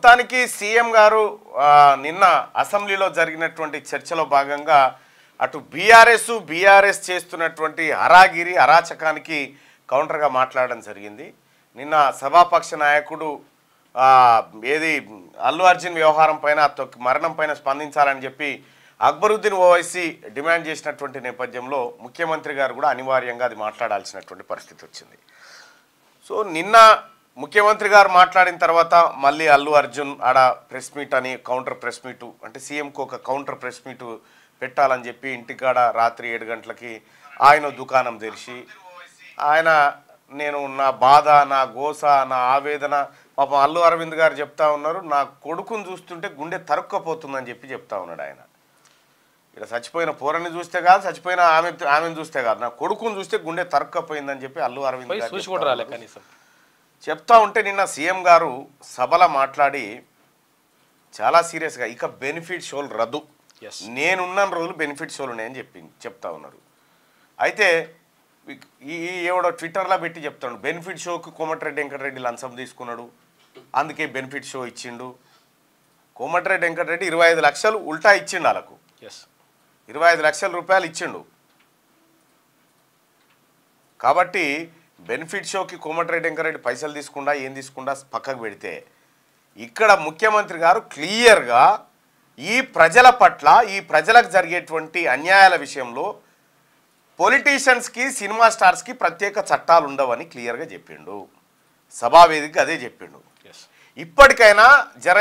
మొత్తానికి సీఎం గారు నిన్న అసెంబ్లీలో జరిగినటువంటి చర్చలో భాగంగా అటు బీఆర్ఎస్ చేస్తున్నటువంటి హరాగిరి అరాచకానికి కౌంటర్గా మాట్లాడడం జరిగింది. నిన్న సభాపక్ష నాయకుడు ఏది అల్లు అర్జున్ వ్యవహారం పైన మరణం పైన స్పందించాలని చెప్పి అక్బరుద్దీన్ ఓవైసీ డిమాండ్ చేసినటువంటి నేపథ్యంలో ముఖ్యమంత్రి గారు కూడా అనివార్యంగా అది మాట్లాడాల్సినటువంటి పరిస్థితి వచ్చింది. సో నిన్న ముఖ్యమంత్రి గారు మాట్లాడిన తర్వాత మళ్ళీ అల్లు అర్జున్ ఆడ ప్రెస్ మీట్ అని కౌంటర్ ప్రెస్ మీటు అంటే సీఎంకు ఒక కౌంటర్ ప్రెస్ మీటు పెట్టాలని చెప్పి ఇంటికాడ రాత్రి 7 గంటలకి ఆయన దుకాణం తెరిచి ఆయన నేను నా బాధ నా గోస నా ఆవేదన పాపం అల్లు అరవింద్ గారు చెప్తా ఉన్నారు, నా కొడుకుని చూస్తుంటే గుండె తరుక్కపోతుందని చెప్పి చెప్తా ఉన్నాడు. ఆయన ఇక్కడ చచ్చిపోయిన పోరని చూస్తే కాదు, చచ్చిపోయిన ఆమెను చూస్తే కాదు, నా కొడుకుని చూస్తే గుండె తరుక్కపోయిందని చెప్పి అల్లు అరవింద్ గారు చెప్తా ఉంటే నిన్న సీఎం గారు సభలో మాట్లాడి చాలా సీరియస్గా ఇక బెనిఫిట్ షోలు రద్దు, నేనున్న రోజులు బెనిఫిట్ షోలు ఉన్నాయని చెప్తా ఉన్నారు. అయితే ఎవడో ట్విట్టర్లో పెట్టి చెప్తాడు బెనిఫిట్ షోకి కోమటిరెడ్డి వెంకటరెడ్డి లంచం తీసుకున్నాడు, అందుకే బెనిఫిట్ షో ఇచ్చిండు. కోమటిరెడ్డి వెంకటరెడ్డి 25 లక్షలు ఉల్టా ఇచ్చిండు, వాళ్ళకు 25 లక్షల రూపాయలు ఇచ్చిండు. కాబట్టి బెనిఫిట్ షోకి కోమటిరెడ్డి వెంకటరెడ్డి పైసలు తీసుకుండా ఏం తీసుకుండా పక్కకు పెడితే ఇక్కడ ముఖ్యమంత్రి గారు క్లియర్గా ఈ ప్రజల పట్ల ఈ ప్రజలకు జరిగేటువంటి అన్యాయాల విషయంలో పొలిటీషియన్స్కి సినిమా స్టార్స్కి ప్రత్యేక చట్టాలు ఉండవని క్లియర్గా చెప్పిండు. సభావేదిక అదే చెప్పిండు. ఇప్పటికైనా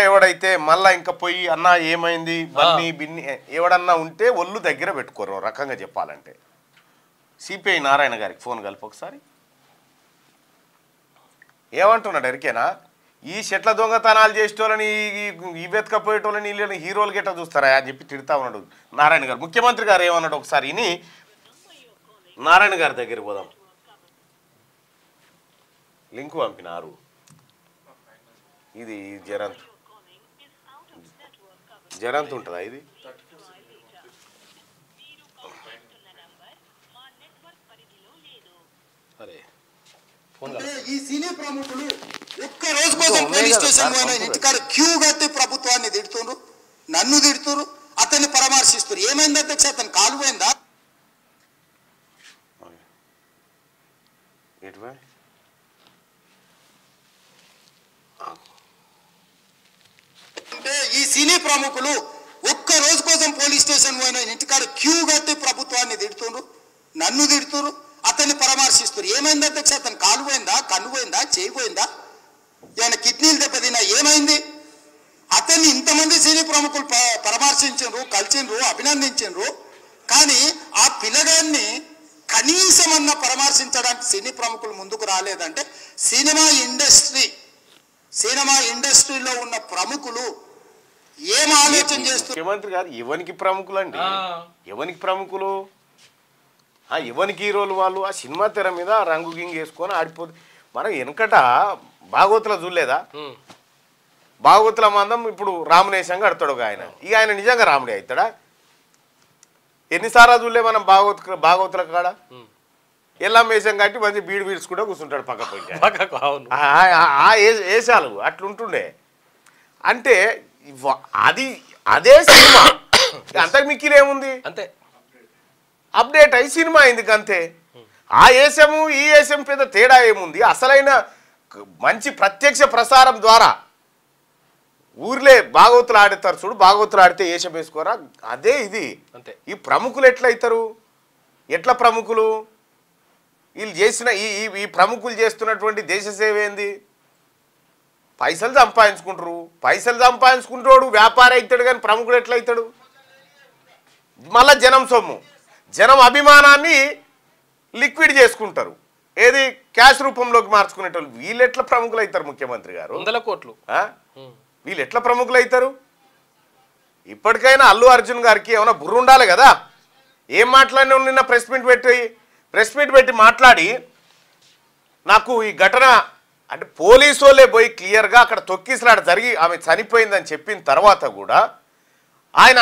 ఎవడైతే మళ్ళా ఇంకా పోయి అన్నా ఏమైంది బన్నీ బిన్ని ఎవడన్నా ఉంటే ఒళ్ళు దగ్గర పెట్టుకోరు రకంగా చెప్పాలంటే. సిపిఐ నారాయణ గారికి ఫోన్ కలిపి ఒకసారి ఏమంటున్నాడు ఎరికేనా, ఈ చెట్ల దొంగతనాలు చేసేటోళ్ళని ఈ వెతకపోయేటోళ్ళని వీళ్ళని హీరోలు గెట్ట చూస్తారా అని చెప్పి తిడతా ఉన్నాడు నారాయణ గారు. ముఖ్యమంత్రి గారు ఏమన్నాడు ఒకసారి ఇని నారాయణ గారి దగ్గర పోదాం. లింకు పంపినారు. ఇది జరంత్ ఉంటుందా ఇది? ఈ సీనియర్ ప్రముఖులు ఒక్క రోజు కోసం పోలీస్ స్టేషన్ పోయిన ఇంటికాడ క్యూ కట్టి ప్రభుత్వాన్ని తిడుతున్నారు, నన్ను తిడుతున్నారు, అతన్ని పరామర్శిస్తున్నారు. ఏమైంది అధ్యక్ష, అతను కాలు పోయిందా? అంటే ఈ సీనియర్ ప్రముఖులు ఒక్క రోజు కోసం పోలీస్ స్టేషన్ పోయిన ఇంటికాడ క్యూ కట్టి ప్రభుత్వాన్ని తిడుతున్నారు, నన్ను తిడుతున్నారు, అతన్ని పరామర్శిస్తున్నారు. ఏమైంది అధ్యక్ష, అతను కాలు పోయిందా, కన్ను పోయిందా, చేయి పోయిందా, ఏమైనా కిడ్నీలు దెబ్బతిన్నా, ఏమైంది? అతన్ని ఇంతమంది సీనియర్ ప్రముఖులు పరామర్శించారు, కలిసిండ్రు, అభినందించారు. కానీ ఆ పిల్లగాన్ని కనీసం అన్న పరామర్శించడానికి సీనియర్ ప్రముఖులు ముందుకు రాలేదంటే సినిమా ఇండస్ట్రీలో ఉన్న ప్రముఖులు ఏం ఆలోచన చేస్తారు? ముఖ్యమంత్రి గారు ఎవరికి ప్రముఖులు అండి, ఎవరికి ప్రముఖులు, ఎవరికి హీరోలు వాళ్ళు ఆ సినిమా తెర మీద రంగు గింగ్ వేసుకొని ఆడిపోతుంది. మనం వెనకట భాగవతుల చూడలేదా, భాగవతుల మందం ఇప్పుడు రామనేశంగా ఆడతాడు ఆయన. ఇక ఆయన నిజంగా రాముడే అవుతాడా? ఎన్నిసార్లు చూడలే మనం భాగవతుల కాడ ఎల్లం వేషం కట్టి మంచి బీడు బీడ్చుకుంటూ కూర్చుంటాడు పక్క వేషాలు అట్లుంటుండే. అంటే అదే సినిమా అంతకు మిక్కిలేముంది, అంతే అప్డేట్ అయ్యి సినిమా అయింది అంతే. ఆ ఏషము ఈ ఏషం పెద్ద తేడా ఏముంది? అసలైన మంచి ప్రత్యక్ష ప్రసారం ద్వారా ఊర్లే భాగవతులు ఆడతారు చూడు, భాగవతులు ఆడితే ఏషం వేసుకోరా, అదే ఇది అంతే. ఈ ప్రముఖులు ఎట్లయితారు, ఎట్లా ప్రముఖులు వీళ్ళు చేసిన ఈ ప్రముఖులు చేస్తున్నటువంటి దేశ సేవ ఏంది? పైసలు సంపాదించుకుంటారు, పైసలు సంపాదించుకుంటాడు వ్యాపారం అవుతాడు, కానీ ప్రముఖుడు ఎట్లయితాడు? మళ్ళా జనం సొమ్ము, జనం అభిమానాన్ని లిక్విడ్ చేసుకుంటారు, ఏది క్యాష్ రూపంలోకి మార్చుకునేటోళ్ళు. వీళ్ళు ఎట్లా ప్రముఖులు అవుతారు? ముఖ్యమంత్రి గారు 100 కోట్లు వీళ్ళు ఎట్లా ప్రముఖులు అవుతారు? ఇప్పటికైనా అల్లు అర్జున్ గారికి ఏమైనా బుర్ర ఉండాలి కదా. ఏం మాట్లాడినా నిన్న ప్రెస్ మీట్ పెట్టి మాట్లాడి నాకు ఈ ఘటన అంటే పోలీసు వాళ్ళే పోయి క్లియర్గా అక్కడ తొక్కిసలాట జరిగి ఆమె చనిపోయిందని చెప్పిన తర్వాత కూడా ఆయన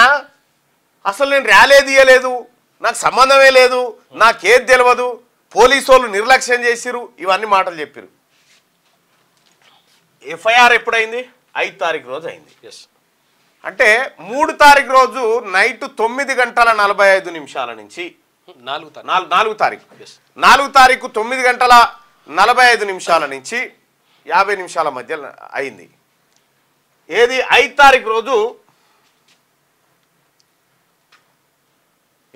అసలు నేను ర్యాలీ తీయలేదు, నాకు సంబంధమే లేదు, నాకేది తెలియదు, పోలీసు వాళ్ళు నిర్లక్ష్యం చేసిరు, ఇవన్నీ మాటలు చెప్పారు. ఎఫ్ఐఆర్ ఎప్పుడైంది? 5 తారీఖు రోజు అయింది. ఎస్. అంటే 3 తారీఖు రోజు నైట్ 9:45 నుంచి 4 తారీఖు 4 తారీఖు 9:45 నుంచి 50 నిమిషాల మధ్య అయింది. ఏది 5 తారీఖు రోజు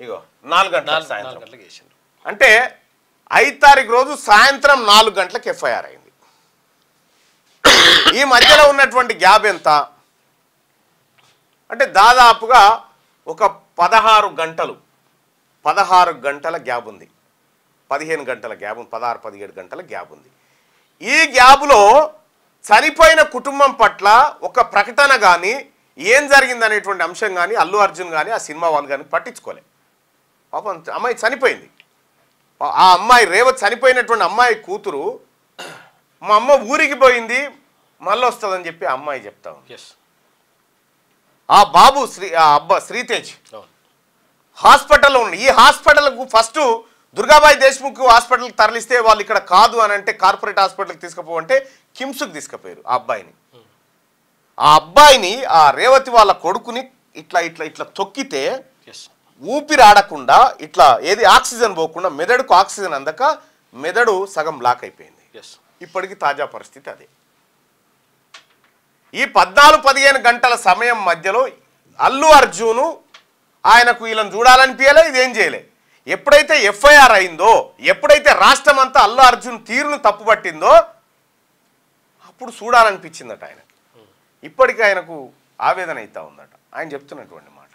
ఇగో 4 గంటల సాయంత్రం. అంటే 5 తారీఖు రోజు సాయంత్రం 4 గంటలకు ఎఫ్ఐఆర్ అయింది. ఈ మధ్యలో ఉన్నటువంటి గ్యాప్ ఎంత అంటే దాదాపుగా ఒక 16 గంటల గ్యాప్ ఉంది. 15 గంటల గ్యాప్ ఉంది, 16-17 గంటల గ్యాప్ ఉంది. ఈ గ్యాప్లో చనిపోయిన కుటుంబం పట్ల ఒక ప్రకటన కానీ ఏం జరిగిందనేటువంటి అంశం కానీ అల్లు అర్జున్ కానీ ఆ సినిమా వాళ్ళు కానీ పట్టించుకోలే. పాపం అమ్మాయి చనిపోయింది. ఆ అమ్మాయి రేవతి చనిపోయినటువంటి అమ్మాయి కూతురు మా అమ్మ ఊరికి పోయింది మళ్ళీ వస్తుందని చెప్పి ఆ అమ్మాయి చెప్తా ఉంది. ఆ బాబు శ్రీతేజ్ హాస్పిటల్లో ఉన్న ఈ హాస్పిటల్కు ఫస్ట్ దుర్గాబాయి దేశ్ముఖ్ హాస్పిటల్కి తరలిస్తే వాళ్ళు ఇక్కడ కాదు అని అంటే కార్పొరేట్ హాస్పిటల్కి తీసుకుపోవంటే కిమ్స్కి తీసుకుపోయారు ఆ అబ్బాయిని. ఆ రేవతి వాళ్ళ కొడుకుని ఇట్లా తొక్కితే ఊపిరి ఆడకుండా ఇట్లా ఏది ఆక్సిజన్ పోకుండా మెదడుకు ఆక్సిజన్ అందక మెదడు సగం బ్లాక్ అయిపోయింది. ఇప్పటికి తాజా పరిస్థితి అదే. ఈ 14-15 గంటల సమయం మధ్యలో అల్లు అర్జును ఆయనకు వీళ్ళని చూడాలనిపించలే, ఇదేం చేయలే. ఎప్పుడైతే ఎఫ్ఐఆర్ అయిందో, ఎప్పుడైతే రాష్ట్రం అంతా అల్లు అర్జున్ తీరును తప్పుపట్టిందో అప్పుడు చూడాలనిపించిందట ఆయనకి. ఇప్పటికీ ఆయనకు ఆవేదన అవుతా ఉందట ఆయన చెప్తున్నటువంటి మాట.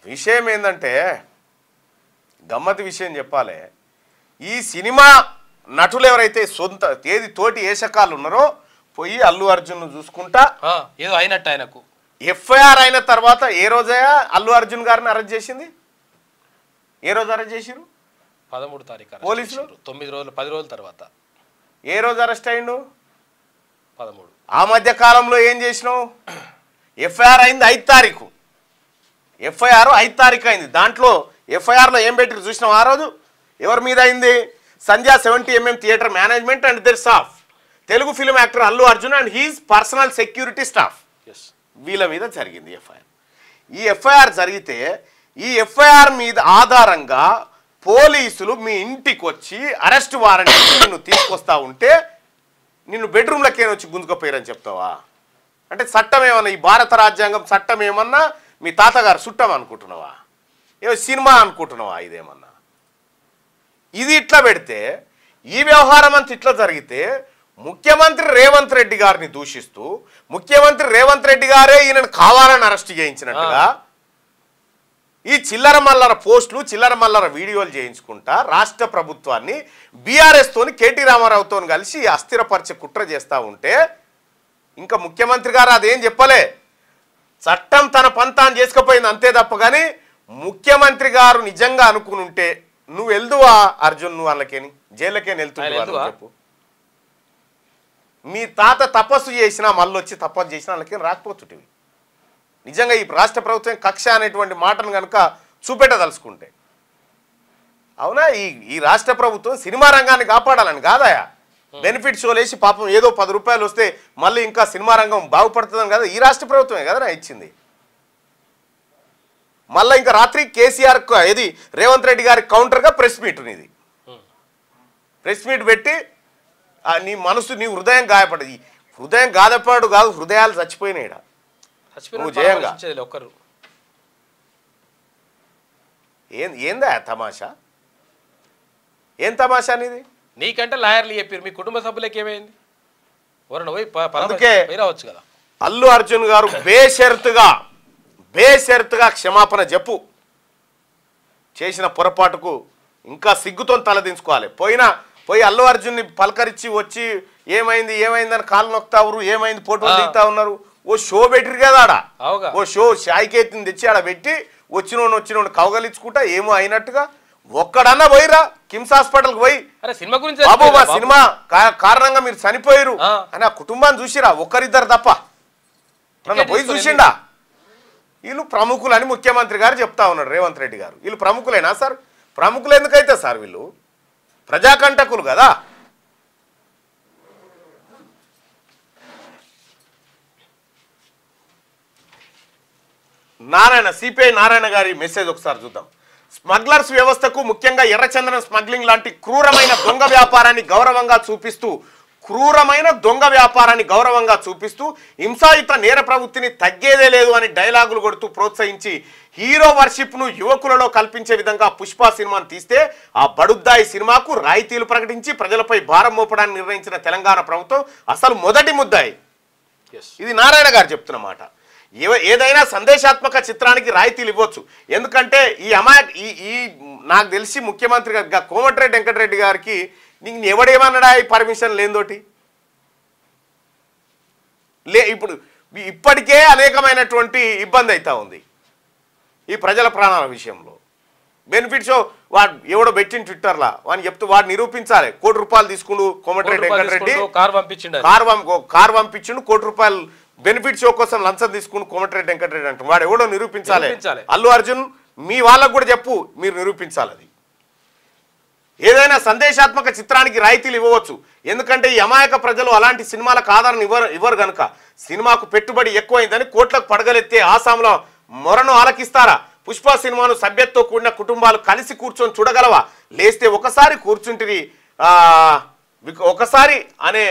విషయం ఏంటంటే గమ్మతి విషయం చెప్పాలి. ఈ సినిమా నటులు ఎవరైతే తోటి ఏషకాలు ఉన్నారో పోయి అల్లు అర్జున్ చూసుకుంటా ఏదో అయినట్టు ఆయనకు ఎఫ్ఐఆర్ అయిన తర్వాత ఏ రోజయ్యా అల్లు అర్జున్ గారిని అరెస్ట్ చేసింది? ఏ రోజు అరెస్ట్ చేసిరు? 13వ తారీఖు పోలీసులు 10 రోజుల తర్వాత. ఏ రోజు అరెస్ట్ అయ్యిండు? 13. ఆ మధ్య కాలంలో ఏం చేసినావు? ఎఫ్ఐఆర్ అయింది 5 తారీఖు. ఎఫ్ఐఆర్ 5 తారీఖు అయింది. దాంట్లో ఎఫ్ఐఆర్లో ఏం పెట్టి చూసినావు? ఆ రోజు ఎవరి మీద అయింది? Sandhya 70mm theatre management and their staff, Telugu film actor Allu Arjun and his personal security staff, వీళ్ళ మీద జరిగింది ఎఫ్ఐఆర్. ఈ ఎఫ్ఐఆర్ జరిగితే ఈ ఎఫ్ఐఆర్ మీద ఆధారంగా పోలీసులు మీ ఇంటికి వచ్చి అరెస్ట్ వారెంట్ నిన్ను తీసుకొస్తా ఉంటే నిన్ను బెడ్రూమ్లకే వచ్చి గుంజుకపోయారని చెప్తావా? అంటే చట్టం ఏమన్నా, ఈ భారత రాజ్యాంగం చట్టం ఏమన్నా మీ తాతగారు చుట్టం అనుకుంటున్నావా? ఏమో సినిమా అనుకుంటున్నావా? ఇదేమన్నా ఇది ఇట్లా పెడితే ఈ వ్యవహారం అంతా ఇట్లా జరిగితే ముఖ్యమంత్రి రేవంత్ రెడ్డి గారిని దూషిస్తూ ముఖ్యమంత్రి రేవంత్ రెడ్డి గారే ఈయనను కావాలని అరెస్ట్ చేయించినట్టుగా ఈ చిల్లర మల్లర పోస్టులు చిల్లర మల్లర వీడియోలు చేయించుకుంటా రాష్ట్ర ప్రభుత్వాన్ని బీఆర్ఎస్ తోని కేటీ రామారావుతో కలిసి అస్థిరపరిచే కుట్ర చేస్తూ ఉంటే ఇంకా ముఖ్యమంత్రి గారు అదేం చెప్పలే, చట్టం తన పంతాన్ని చేసుకుపోయింది అంతే తప్ప. కానీ ముఖ్యమంత్రి గారు నిజంగా అనుకుని ఉంటే నువ్వు వెళ్దువా అర్జున్? నువ్వు వాళ్ళకేని జైళ్ళకేని వెళ్తున్నావు చెప్పు. మీ తాత తపస్సు చేసినా మళ్ళీ వచ్చి తపస్సు చేసినా వాళ్ళకేం రాకపోతుంటివి. నిజంగా ఈ రాష్ట్ర ప్రభుత్వం కక్ష అనేటువంటి మాటను కనుక చూపెట్టదలుచుకుంటే అవునా? ఈ రాష్ట్ర ప్రభుత్వం సినిమా రంగాన్ని కాపాడాలని కాదాయా? బెనిఫిట్ షోలు వేసి పాపం ఏదో 10 రూపాయలు వస్తే మళ్ళీ ఇంకా సినిమా రంగం బాగుపడుతుందని కదా ఈ రాష్ట్ర ప్రభుత్వమే కదా ఇచ్చింది. మళ్ళీ ఇంకా రాత్రి కేసీఆర్ ఏది రేవంత్ రెడ్డి గారి కౌంటర్గా ప్రెస్ మీట్ ఇది. ప్రెస్ మీట్ పెట్టి నీ మనసు నీ హృదయం గాయపడది. హృదయం గాయపడు కాదు, హృదయాలు చచ్చిపోయినాయి. నువ్వు జయంగా ఒక్కరు ఏందా తమాషా? ఏం తమాషా అనేది? నీకంటే లాయర్లు చెప్పారు, మీ కుటుంబ సభ్యులకి ఏమైంది? అందుకే రావచ్చు కదా. అల్లు అర్జున్ గారు బేషరతుగా క్షమాపణ చెప్పు. చేసిన పొరపాటుకు ఇంకా సిగ్గుతో తలదించుకోవాలి. పోయి అల్లు అర్జున్ని పలకరించి వచ్చి ఏమైందని కాళ్ళు నొక్కుతారు, ఏమైంది ఫోటోలు దిగుతా ఉన్నారు. ఓ షో పెట్టిరు కదా ఆడ, ఓ షో షాయికేతిని తెచ్చి ఆడ పెట్టి వచ్చినోడు కవగలించుకుంటా ఏమో అయినట్టుగా ఒక్కడన్నా పోయిరా కిమ్స్ హాస్పిటల్కి పోయి సినిమా గురించి బాబు మా సినిమా కారణంగా మీరు చనిపోయారు అని ఆ కుటుంబాన్ని చూసిరా? ఒక్కరిద్దరు తప్ప పోయి చూసిండా? వీళ్ళు ప్రముఖులని ముఖ్యమంత్రి గారు చెప్తా ఉన్నాడు రేవంత్ రెడ్డి గారు. వీళ్ళు ప్రముఖులేనా సార్? ప్రముఖులు ఎందుకైతే సార్? వీళ్ళు ప్రజాకంటకులు కదా. సిపిఐ నారాయణ గారి మెసేజ్ ఒకసారి చూద్దాం. స్మగ్లర్స్ వ్యవస్థకు ముఖ్యంగా ఎర్రచందనం స్మగ్లింగ్ లాంటి క్రూరమైన దొంగ వ్యాపారాన్ని గౌరవంగా చూపిస్తూ హింసాయుత నేర ప్రవృత్తిని తగ్గేదే లేదు అని డైలాగులు కొడుతూ ప్రోత్సహించి హీరో వర్షిప్ను యువకులలో కల్పించే విధంగా పుష్ప సినిమాను తీస్తే ఆ బడుద్దాయి సినిమాకు రాయితీలు ప్రకటించి ప్రజలపై భారం మోపడాన్ని నిర్ణయించిన తెలంగాణ ప్రభుత్వం అసలు మొదటి ముద్దాయి. ఇది నారాయణ గారు చెప్తున్న మాట. ఏదైనా సందేశాత్మక చిత్రానికి రాయితీలు ఇవ్వచ్చు. ఎందుకంటే ఈ నాకు తెలిసి ముఖ్యమంత్రి కోమటిరెడ్డి వెంకటరెడ్డి గారికి నీకు ఎవడేమన్నాడా ఈ పర్మిషన్ లేదోటి ఇప్పుడు ఇప్పటికే అనేకమైనటువంటి ఇబ్బంది అవుతా ఉంది ఈ ప్రజల ప్రాణాల విషయంలో. బెనిఫిట్ షో వాడు ఎవడో పెట్టిన ట్విట్టర్లా వాడిని చెప్తూ వాడు నిరూపించాలి. ₹1 తీసుకుండు కోమటిరెడ్డి వెంకటరెడ్డి, కార్ పంపించిండు, ₹1 బెనిఫిట్ షో కోసం లంచం తీసుకుని కోమటిరెడ్డి వెంకటరెడ్డి అంటారు. వాడు ఎవడో నిరూపించాలి. అల్లు అర్జున్ మీ వాళ్ళకు కూడా చెప్పు, మీరు నిరూపించాలి. అది ఏదైనా సందేశాత్మక చిత్రానికి రాయితీలు ఇవ్వవచ్చు. ఎందుకంటే ఈ అమాయక ప్రజలు అలాంటి సినిమాలకు ఆదరణ ఇవ్వరు కనుక. సినిమాకు పెట్టుబడి ఎక్కువైందని కోట్లకు పడగలెత్తే ఆసాంలో మొరను ఆలకిస్తారా? పుష్ప సినిమాను సభ్యతతో కూడిన కుటుంబాలు కలిసి కూర్చొని చూడగలవా? లేస్తే ఒకసారి కూర్చుంటిరి ఒకసారి అనే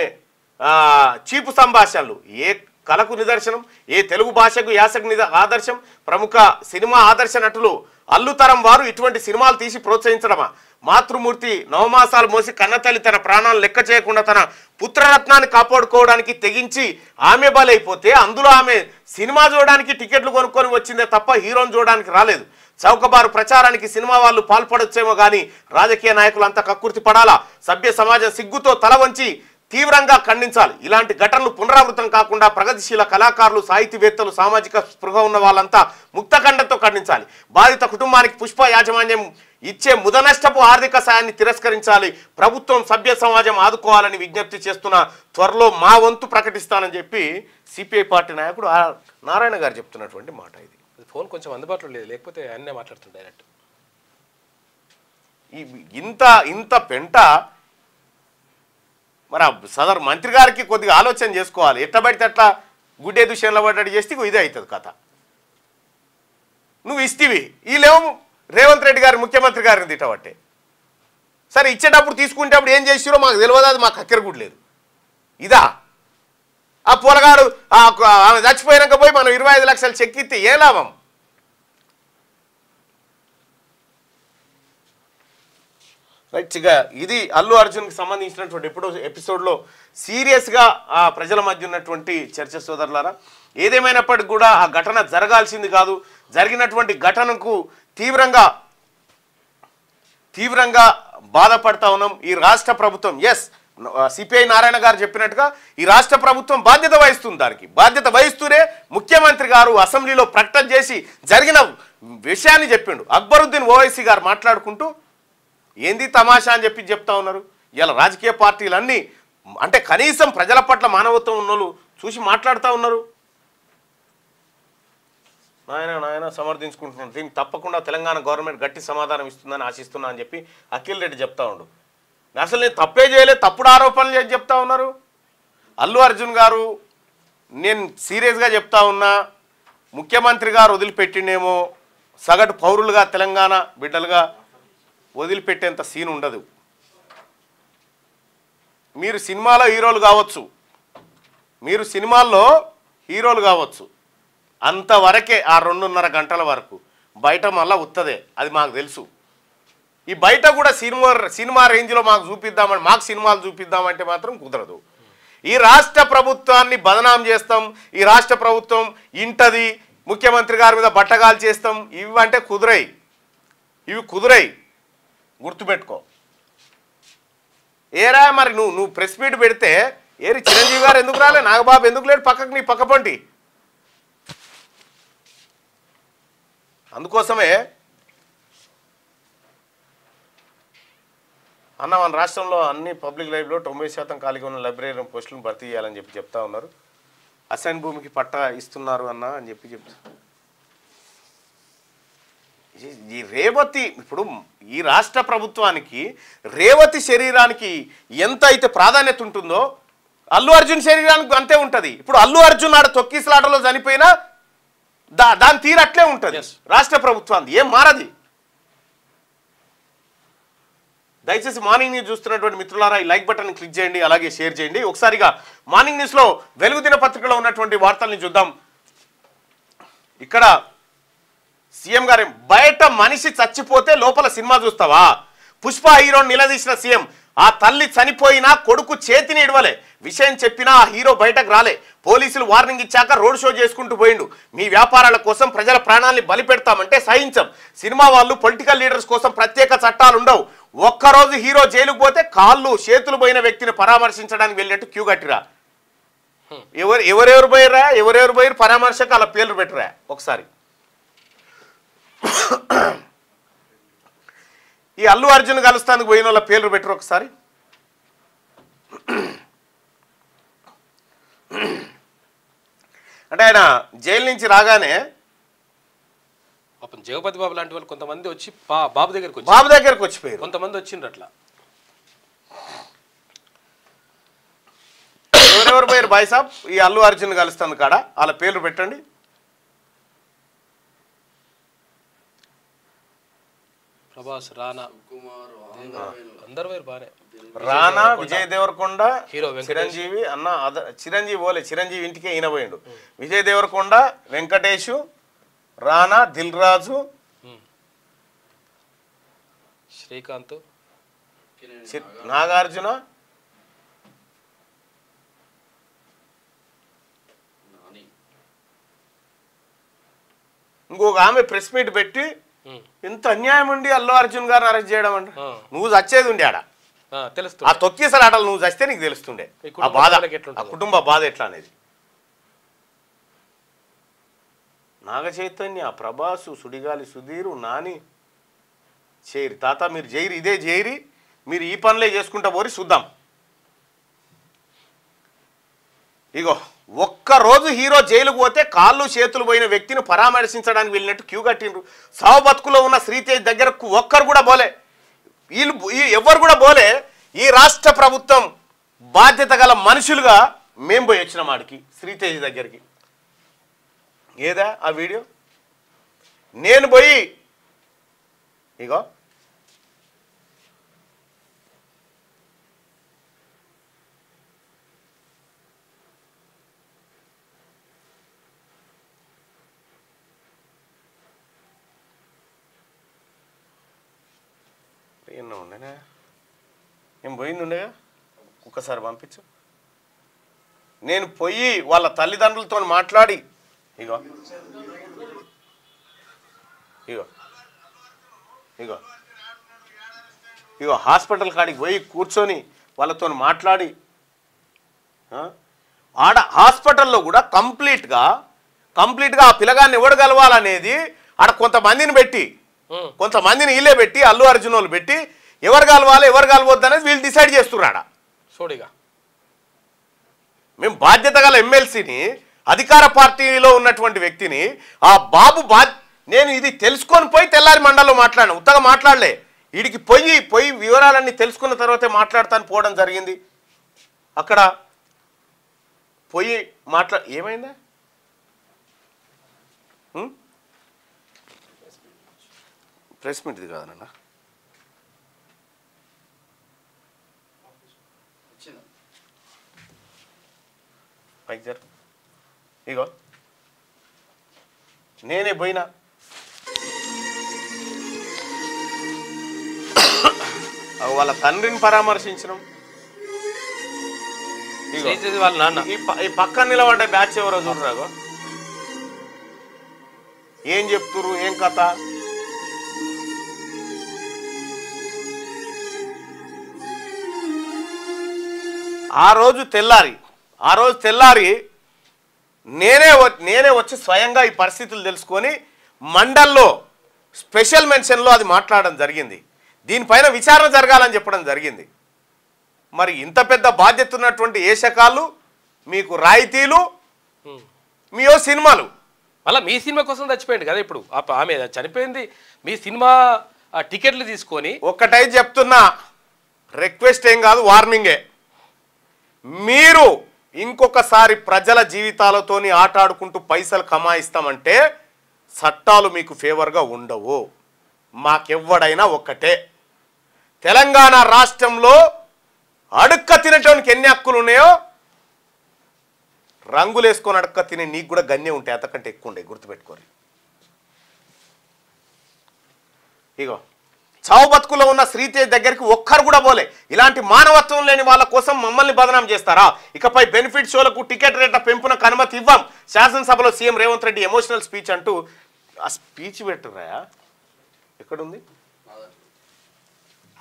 చీపు సంభాషణలు ఏ కళకు నిదర్శనం, ఏ తెలుగు భాషకు యాసకు ఆదర్శం? ప్రముఖ సినిమా ఆదర్శ నటులు అల్లుతరం వారు ఇటువంటి సినిమాలు తీసి ప్రోత్సహించడమా? మాతృమూర్తి నవమాసాలు మోసి కన్నతల్లి తన ప్రాణాలను లెక్క చేయకుండా తన పుత్రరత్నాన్ని కాపాడుకోవడానికి తెగించి ఆమె బలైపోతే అందులో ఆమె సినిమా చూడడానికి టికెట్లు కొనుక్కొని వచ్చిందే తప్ప హీరోని చూడడానికి రాలేదు. చౌకబారు ప్రచారానికి సినిమా వాళ్ళు పాల్పడొచ్చేమో కానీ రాజకీయ నాయకులు అంతా కక్కుర్తి పడాలా? సభ్య సమాజం సిగ్గుతో తల వంచి తీవ్రంగా ఖండించాలి. ఇలాంటి ఘటనలు పునరావృతం కాకుండా ప్రగతిశీల కళాకారులు, సాహితీవేత్తలు, సామాజిక స్పృహ ఉన్న వాళ్ళంతా ముక్తఖండంతో ఖండించాలి. బాధిత కుటుంబానికి పుష్ప యాజమాన్యం ఇచ్చే ముదనష్టపు ఆర్థిక సాయాన్ని తిరస్కరించాలి. ప్రభుత్వం, సభ్య సమాజం ఆదుకోవాలని విజ్ఞప్తి చేస్తున్న త్వరలో మా వంతు ప్రకటిస్తానని చెప్పి సిపిఐ పార్టీ నాయకుడు నారాయణ గారు చెప్తున్నటువంటి మాట. ఇది ఫోన్ కొంచెం అందుబాటులో లేదు, లేకపోతే అన్నే మాట్లాడుతుంది డైరెక్ట్. ఇంత పెంట మరి సదరు మంత్రి గారికి కొద్దిగా ఆలోచన చేసుకోవాలి. ఎట్లా పడితే అట్లా గుడ్డే దుష్యంలో పడ్డట్టు చేస్తే ఇదే అవుతుంది కథ. నువ్వు ఇస్తేవి వీళ్ళేమో రేవంత్ రెడ్డి గారు ముఖ్యమంత్రి గారిని తిట్టబట్టే సరే ఇచ్చేటప్పుడు తీసుకునేటప్పుడు ఏం చేసిరో మాకు తెలియదు. అది మాకు అక్కర కూడా లేదు. ఇదా ఆ పూలగాడు ఆమె చచ్చిపోయినాక పోయి మనం 25 లక్షలు చెక్ ఇస్తే ఏ లాభం? రైట్గా ఇది అల్లు అర్జున్కి సంబంధించినటువంటి ఎపిసోడ్లో సీరియస్గా ఆ ప్రజల మధ్య ఉన్నటువంటి చర్చ సోదరులారా. ఏదేమైనప్పటికీ కూడా ఆ ఘటన జరగాల్సింది కాదు. జరిగినటువంటి ఘటనకు తీవ్రంగా బాధపడతా ఉన్నాం. ఈ రాష్ట్ర ప్రభుత్వం సిపిఐ నారాయణ గారు చెప్పినట్టుగా ఈ రాష్ట్ర ప్రభుత్వం బాధ్యత వహిస్తుంది. దానికి బాధ్యత వహిస్తూనే ముఖ్యమంత్రి గారు అసెంబ్లీలో ప్రకటన చేసి జరిగిన విషయాన్ని చెప్పిండు. అక్బరుద్దీన్ ఓవైసీ గారు మాట్లాడుకుంటూ ఏంది తమాషా అని చెప్తా ఉన్నారు. ఇలా రాజకీయ పార్టీలన్నీ అంటే కనీసం ప్రజల పట్ల మానవత్వం ఉన్నోళ్ళు చూసి మాట్లాడుతూ ఉన్నారు. నాయన సమర్థించుకుంటున్నాను. దీనికి తప్పకుండా తెలంగాణ గవర్నమెంట్ గట్టి సమాధానం ఇస్తుందని ఆశిస్తున్నా అని చెప్పి అఖిల్ రెడ్డి చెప్తా ఉండు. అసలు నేను తప్పే చేయలేదు, తప్పుడు ఆరోపణలు చేసి చెప్తా ఉన్నారు. అల్లు అర్జున్ గారు నేను సీరియస్గా చెప్తా ఉన్నా, ముఖ్యమంత్రి గారు వదిలిపెట్టిండేమో సగటు పౌరులుగా తెలంగాణ బిడ్డలుగా వదిలిపెట్టేంత సీన్ ఉండదు. మీరు సినిమాలో హీరోలు కావచ్చు అంతవరకే. ఆ 2.5 గంటల వరకు బయట మళ్ళీ ఉత్తదే, అది మాకు తెలుసు. ఈ బయట కూడా సినిమా రేంజ్లో మాకు సినిమాలు చూపిద్దామంటే మాత్రం కుదరదు. ఈ రాష్ట్ర ప్రభుత్వాన్ని బదనాం చేస్తాం, ఈ రాష్ట్ర ప్రభుత్వం ఇంటది, ముఖ్యమంత్రి గారి మీద బట్టగాలు చేస్తాం, ఇవి అంటే కుదురై గుర్తుపెట్టుకో. ఏరా మరి నువ్వు ప్రెస్ మీట్ పెడితే ఏరి చిరంజీవి గారు ఎందుకు రాలే, నాగబాబు ఎందుకు లేడు పక్కకు, నీ పక్క పంటి. అందుకోసమే అన్న మన రాష్ట్రంలో అన్ని పబ్లిక్ లైబ్రరీలో 90% ఖాళీగా ఉన్న లైబ్రరీ పోస్టులను భర్తీ చేయాలని చెప్తా ఉన్నారు. అసైన్ భూమికి పట్టా ఇస్తున్నారు అన్న అని చెప్తా. ఈ రేవతి ఇప్పుడు ఈ రాష్ట్ర ప్రభుత్వానికి రేవతి శరీరానికి ఎంత అయితే ప్రాధాన్యత ఉంటుందో అల్లు అర్జున్ శరీరానికి అంతే ఉంటుంది. ఇప్పుడు అల్లు అర్జున్ ఆడ తొక్కిసలాటలో చనిపోయినా దాని తీరు అట్లే ఉంటుంది. రాష్ట్ర ప్రభుత్వాన్ని ఏం మారది. దయచేసి మార్నింగ్ న్యూస్ చూస్తున్నటువంటి మిత్రులారా ఈ లైక్ బటన్ క్లిక్ చేయండి, అలాగే షేర్ చేయండి. ఒకసారిగా మార్నింగ్ న్యూస్లో వెలుగు దినపత్రికలో ఉన్నటువంటి వార్తల్ని చూద్దాం. ఇక్కడ సీఎం గారు, బయట మనిషి చచ్చిపోతే లోపల సినిమా చూస్తావా? పుష్ప హీరోని నిలదీసిన సీఎం, ఆ తల్లి చనిపోయినా కొడుకు చేతిని ఇడవలే, విషయం చెప్పినా ఆ హీరో బయటకు రాలే, పోలీసులు వార్నింగ్ ఇచ్చాక రోడ్ షో చేసుకుంటూ పోయిండు, మీ వ్యాపారాల కోసం ప్రజల ప్రాణాల్ని బలి పెడతామంటే సహించం, సినిమా వాళ్ళు పొలిటికల్ లీడర్స్ కోసం ప్రత్యేక చట్టాలు ఉండవు, ఒక్కరోజు హీరో జైలుకు పోతే కాళ్ళు చేతులు పోయిన వ్యక్తిని పరామర్శించడానికి వెళ్ళినట్టు క్యూ కట్టిరా. ఎవరెవరు పోయిరా, ఎవరెవరు పోయి పరామర్శకు అలా పేర్లు పెట్టరా. ఒకసారి ఈ అల్లు అర్జున్ కలుస్తానికి పోయిన వాళ్ళ పేర్లు పెట్టరు ఒకసారి. అంటే ఆయన జైలు నుంచి రాగానే జగపతి బాబు లాంటి వాళ్ళు కొంతమంది వచ్చి బాబు దగ్గరకు వచ్చిపోయారు, కొంతమంది వచ్చిండ్రు. అట్లా ఎవరెవరు పోయారు బాయ్ సాబ్ ఈ అల్లు అర్జున్ కలుస్తాను కాడ వాళ్ళ పేర్లు పెట్టండి. ప్రభాస్, రానా, అందరు వేరు బానే. రానా, విజయ్ దేవరకొండ, హీరో చిరంజీవి అన్న చిరంజీవి పోలే, చిరంజీవి ఇంటికే ఈయన పోయిండు. విజయ్ దేవరకొండ, వెంకటేష్, రానా, దిల్ రాజు, శ్రీకాంత్, నాగార్జున, ఇంకొక ఆమె ప్రెస్ మీట్ పెట్టి ఎంత అన్యాయం ఉండి అల్లు అర్జున్ గారిని అరెస్ట్ చేయడం అంటే, నువ్వు చచ్చేది ఉండే ఆడ తెలుస్తుంది. ఆ తొక్కేసారి ఆటలు నువ్వు చస్తే నీకు తెలుస్తుండే ఆ బాధ, ఆ కుటుంబ బాధ ఎట్లా అనేది. నాగ చైతన్య, ప్రభాసు, సుడిగాలి సుధీరు, నాని, చేరి తాత మీరు జైరి, ఇదే జైరి, మీరు ఈ పనులే చేసుకుంటా పోరి చూద్దాం. ఇగో ఒక్కరోజు హీరో జైలుకు పోతే కాళ్ళు చేతులు పోయిన వ్యక్తిని పరామర్శించడానికి వెళ్ళినట్టు క్యూ కట్టిండ్రు. సావు బతుకులో ఉన్న శ్రీతేజ్ దగ్గరకు ఒక్కరు కూడా పోలే, వీళ్ళు ఎవ్వరు కూడా పోలే. ఈ రాష్ట్ర ప్రభుత్వం బాధ్యత గల మనుషులుగా మేము పోయి వచ్చిన మాడికి శ్రీతేజ్ దగ్గరికి. ఏదా ఆ వీడియో? నేను పోయి ఇగో ఎన్నో ఉండేనా, నేను పోయింది ఉండేగా, ఒక్కసారి పంపించు. నేను పోయి వాళ్ళ తల్లిదండ్రులతో మాట్లాడి ఇగో ఇగో ఇగో ఇగో హాస్పిటల్ కాడికి పోయి కూర్చొని వాళ్ళతో మాట్లాడి, ఆడ హాస్పిటల్లో కూడా కంప్లీట్గా ఆ పిల్లగాన్ని ఎవడు కలవాలనేది ఆడ కొంతమందిని వీళ్ళే పెట్టి అల్లు అర్జున్ వాళ్ళు పెట్టి ఎవరు కలవాలి ఎవరు కలవద్దు అనేది వీళ్ళు డిసైడ్ చేస్తున్నారు. సోడిగా మేము బాధ్యత గల ఎమ్మెల్సీని, అధికార పార్టీలో ఉన్నటువంటి వ్యక్తిని, ఆ బాబు నేను ఇది తెలుసుకొని పోయి తెల్లారి మండలంలో మాట్లాడాను, ఉత్తగా మాట్లాడలే, వీడికి పోయి వివరాలన్నీ తెలుసుకున్న తర్వాతే మాట్లాడతాను పోవడం జరిగింది. అక్కడ పోయి ఏమైందా? ప్రెస్ మీట్ ఇది కాదన్నా, పైకి జరు. ఇగో నేనే పోయినా, వాళ్ళ తండ్రిని పరామర్శించడం. వాళ్ళ నాన్న ఈ పక్కన నిలబడ్డ బ్యాచ్ ఎవరో చూడరాగో, ఏం చెప్తురు, ఏం కథ. ఆ రోజు తెల్లారి నేనే వచ్చి స్వయంగా ఈ పరిస్థితులు తెలుసుకొని మండల్లో స్పెషల్ మెన్షన్లో అది మాట్లాడడం జరిగింది. దీనిపైన విచారణ జరగాలని చెప్పడం జరిగింది. మరి ఇంత పెద్ద బాధ్యత ఉన్నటువంటి ఏషకాలు, మీకు రాయితీలు, మీయో సినిమాలు, అలా మీ సినిమా కోసం చచ్చిపోయింది కదా. ఇప్పుడు ఆమె చనిపోయింది, మీ సినిమా టికెట్లు తీసుకొని. ఒక్కటై చెప్తున్నా, రిక్వెస్ట్ ఏం కాదు, వార్నింగే. మీరు ఇంకొకసారి ప్రజల జీవితాలతోని ఆటాడుకుంటూ పైసలు కమాయిస్తామంటే చట్టాలు మీకు ఫేవర్గా ఉండవు. మాకెవ్వడైనా ఒక్కటే, తెలంగాణ రాష్ట్రంలో అడుక్క తినటానికి ఎన్ని హక్కులు ఉన్నాయో రంగులు వేసుకొని అడుక్క తినే నీకు కూడా గన్నే ఉంటాయి, అంతకంటే ఎక్కువ ఉండే, గుర్తుపెట్టుకోరు. ఇగో చావు బతుకులో ఉన్న శ్రీతేజ్ దగ్గరికి ఒక్కరు కూడా పోలే. ఇలాంటి మానవత్వం లేని వాళ్ళ కోసం మమ్మల్ని బదనాం చేస్తారా? ఇకపై బెనిఫిట్ షోలకు టికెట్ రేట్ల పెంపునకు అనుమతి ఇవ్వం. శాసనసభలో CM Revanth Reddy emotional speech అంటూ ఆ స్పీచ్ పెట్టురాయా? ఎక్కడుంది